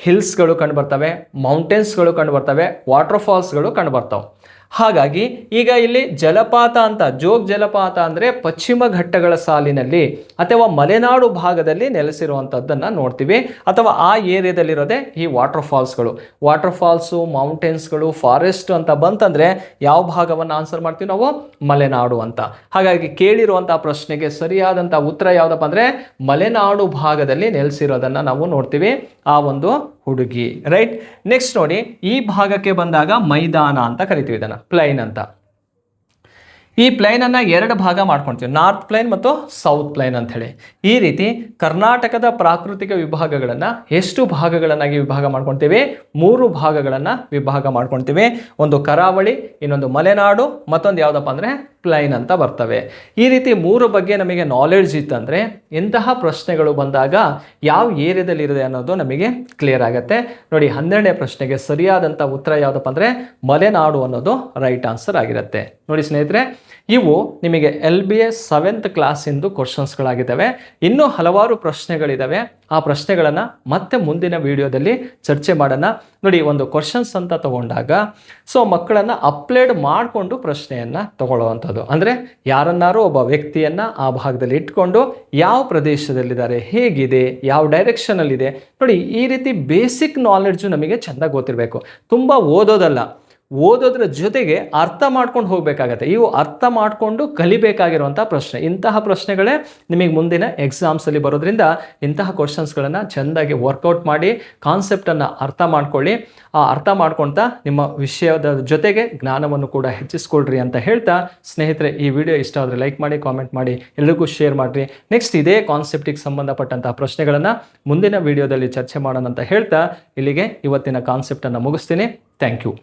A: ಹಿಲ್ಸ್ಗಳು ಕಂಡುಬರ್ತವೆ, ಮೌಂಟೇನ್ಸ್ಗಳು ಕಂಡುಬರ್ತವೆ, ವಾಟರ್ ಫಾಲ್ಸ್ಗಳು ಕಂಡುಬರ್ತವೆ. ಹಾಗಾಗಿ ಈಗ ಇಲ್ಲಿ ಜಲಪಾತ ಅಂತ, ಜೋಗ್ ಜಲಪಾತ ಅಂದರೆ ಪಶ್ಚಿಮ ಘಟ್ಟಗಳ ಸಾಲಿನಲ್ಲಿ ಅಥವಾ ಮಲೆನಾಡು ಭಾಗದಲ್ಲಿ ನೆಲೆಸಿರುವಂಥದ್ದನ್ನು ನೋಡ್ತೀವಿ. ಅಥವಾ ಆ ಏರಿಯಾದಲ್ಲಿರೋದೆ ಈ ವಾಟರ್ ಫಾಲ್ಸ್ಗಳು. ವಾಟರ್ ಫಾಲ್ಸು, ಮೌಂಟೇನ್ಸ್ಗಳು, ಫಾರೆಸ್ಟ್ ಅಂತ ಬಂತಂದರೆ ಯಾವ ಭಾಗವನ್ನು ಆನ್ಸರ್ ಮಾಡ್ತೀವಿ ನಾವು? ಮಲೆನಾಡು ಅಂತ. ಹಾಗಾಗಿ ಕೇಳಿರುವಂಥ ಪ್ರಶ್ನೆಗೆ ಸರಿಯಾದಂಥ ಉತ್ತರ ಯಾವುದಪ್ಪ ಅಂದರೆ ಮಲೆನಾಡು ಭಾಗದಲ್ಲಿ ನೆಲೆಸಿರೋದನ್ನು ನಾವು ನೋಡ್ತೀವಿ ಆ ಒಂದು ಹುಡುಗಿ. ರೈಟ್? ನೆಕ್ಸ್ಟ್ ನೋಡಿ, ಈ ಭಾಗಕ್ಕೆ ಬಂದಾಗ ಮೈದಾನ ಅಂತ ಕರಿತೀವಿ, ಇದನ್ನು ಪ್ಲೈನ್ ಅಂತ. ಈ ಪ್ಲೈನನ್ನು 2 ಭಾಗ ಮಾಡ್ಕೊಳ್ತೀವಿ, ನಾರ್ತ್ ಪ್ಲೈನ್ ಮತ್ತು ಸೌತ್ ಪ್ಲೈನ್ ಅಂತ ಹೇಳಿ. ಈ ರೀತಿ ಕರ್ನಾಟಕದ ಪ್ರಾಕೃತಿಕ ವಿಭಾಗಗಳನ್ನು ಎಷ್ಟು ಭಾಗಗಳನ್ನಾಗಿ ವಿಭಾಗ ಮಾಡ್ಕೊಳ್ತೀವಿ? 3 ಭಾಗಗಳನ್ನು ವಿಭಾಗ ಮಾಡ್ಕೊಳ್ತೀವಿ. ಒಂದು ಕರಾವಳಿ, ಇನ್ನೊಂದು ಮಲೆನಾಡು, ಮತ್ತೊಂದು ಯಾವುದಪ್ಪ ಅಂದರೆ ಪ್ಲೈನ್ ಅಂತ ಬರ್ತವೆ. ಈ ರೀತಿ 3 ಬಗ್ಗೆ ನಮಗೆ ನಾಲೆಡ್ಜ್ ಇತ್ತಂದರೆ ಇಂತಹ ಪ್ರಶ್ನೆಗಳು ಬಂದಾಗ ಯಾವ ಏರಿಯಾದಲ್ಲಿ ಇರುತ್ತೆ ಅನ್ನೋದು ನಮಗೆ ಕ್ಲಿಯರ್ ಆಗುತ್ತೆ. ನೋಡಿ, 12ನೇ ಪ್ರಶ್ನೆಗೆ ಸರಿಯಾದಂಥ ಉತ್ತರ ಯಾವುದಪ್ಪ ಅಂದರೆ ಮಲೆನಾಡು ಅನ್ನೋದು ರೈಟ್ ಆನ್ಸರ್ ಆಗಿರುತ್ತೆ. ನೋಡಿ ಸ್ನೇಹಿತರೆ, ಇವು ನಿಮಗೆ LBS 7th ಕ್ಲಾಸಿಂದು ಕ್ವಶನ್ಸ್ಗಳಾಗಿದ್ದಾವೆ. ಇನ್ನೂ ಹಲವಾರು ಪ್ರಶ್ನೆಗಳಿದ್ದಾವೆ. ಆ ಪ್ರಶ್ನೆಗಳನ್ನು ಮತ್ತೆ ಮುಂದಿನ ವಿಡಿಯೋದಲ್ಲಿ ಚರ್ಚೆ ಮಾಡೋಣ. ನೋಡಿ, ಒಂದು ಕ್ವಶನ್ಸ್ ಅಂತ ತಗೊಂಡಾಗ ಮಕ್ಕಳನ್ನು ಅಪ್ಲೈಡ್ ಮಾಡಿಕೊಂಡು ಪ್ರಶ್ನೆಯನ್ನು ತಗೊಳ್ಳುವಂಥದ್ದು. ಅಂದರೆ ಯಾರನ್ನಾರು ಒಬ್ಬ ವ್ಯಕ್ತಿಯನ್ನು ಆ ಭಾಗದಲ್ಲಿ ಇಟ್ಕೊಂಡು ಯಾವ ಪ್ರದೇಶದಲ್ಲಿದ್ದಾರೆ, ಹೇಗಿದೆ, ಯಾವ ಡೈರೆಕ್ಷನಲ್ಲಿದೆ, ನೋಡಿ ಈ ರೀತಿ ಬೇಸಿಕ್ ನಾಲೆಡ್ಜು ನಮಗೆ ಚೆಂದಾಗಿ ಗೊತ್ತಿರಬೇಕು. ತುಂಬ ಓದೋದಲ್ಲ, ಓದೋದ್ರ ಜೊತೆಗೆ ಅರ್ಥ ಮಾಡ್ಕೊಂಡು ಹೋಗಬೇಕಾಗತ್ತೆ. ಇವು ಅರ್ಥ ಮಾಡಿಕೊಂಡು ಕಲಿಬೇಕಾಗಿರುವಂಥ ಪ್ರಶ್ನೆ. ಇಂತಹ ಪ್ರಶ್ನೆಗಳೇ ನಿಮಗೆ ಮುಂದಿನ ಎಕ್ಸಾಮ್ಸಲ್ಲಿ ಬರೋದ್ರಿಂದ ಇಂತಹ ಕ್ವಶನ್ಸ್ಗಳನ್ನು ಚೆಂದಾಗಿ ವರ್ಕೌಟ್ ಮಾಡಿ ಕಾನ್ಸೆಪ್ಟನ್ನು ಅರ್ಥ ಮಾಡ್ಕೊಳ್ಳಿ. ಆ ಅರ್ಥ ಮಾಡ್ಕೊಳ್ತಾ ನಿಮ್ಮ ವಿಷಯದ ಜೊತೆಗೆ ಜ್ಞಾನವನ್ನು ಕೂಡ ಹೆಚ್ಚಿಸ್ಕೊಳ್ರಿ ಅಂತ ಹೇಳ್ತಾ, ಸ್ನೇಹಿತರೆ ಈ ವಿಡಿಯೋ ಇಷ್ಟ ಆದರೆ ಲೈಕ್ ಮಾಡಿ, ಕಾಮೆಂಟ್ ಮಾಡಿ, ಎಲ್ರಿಗೂ ಶೇರ್ ಮಾಡಿರಿ. ನೆಕ್ಸ್ಟ್ ಇದೇ ಕಾನ್ಸೆಪ್ಟಿಗೆ ಸಂಬಂಧಪಟ್ಟಂತಹ ಪ್ರಶ್ನೆಗಳನ್ನು ಮುಂದಿನ ವಿಡಿಯೋದಲ್ಲಿ ಚರ್ಚೆ ಮಾಡೋಣ ಅಂತ ಹೇಳ್ತಾ ಇಲ್ಲಿಗೆ ಇವತ್ತಿನ ಕಾನ್ಸೆಪ್ಟನ್ನು ಮುಗಿಸ್ತೀನಿ. Thank you.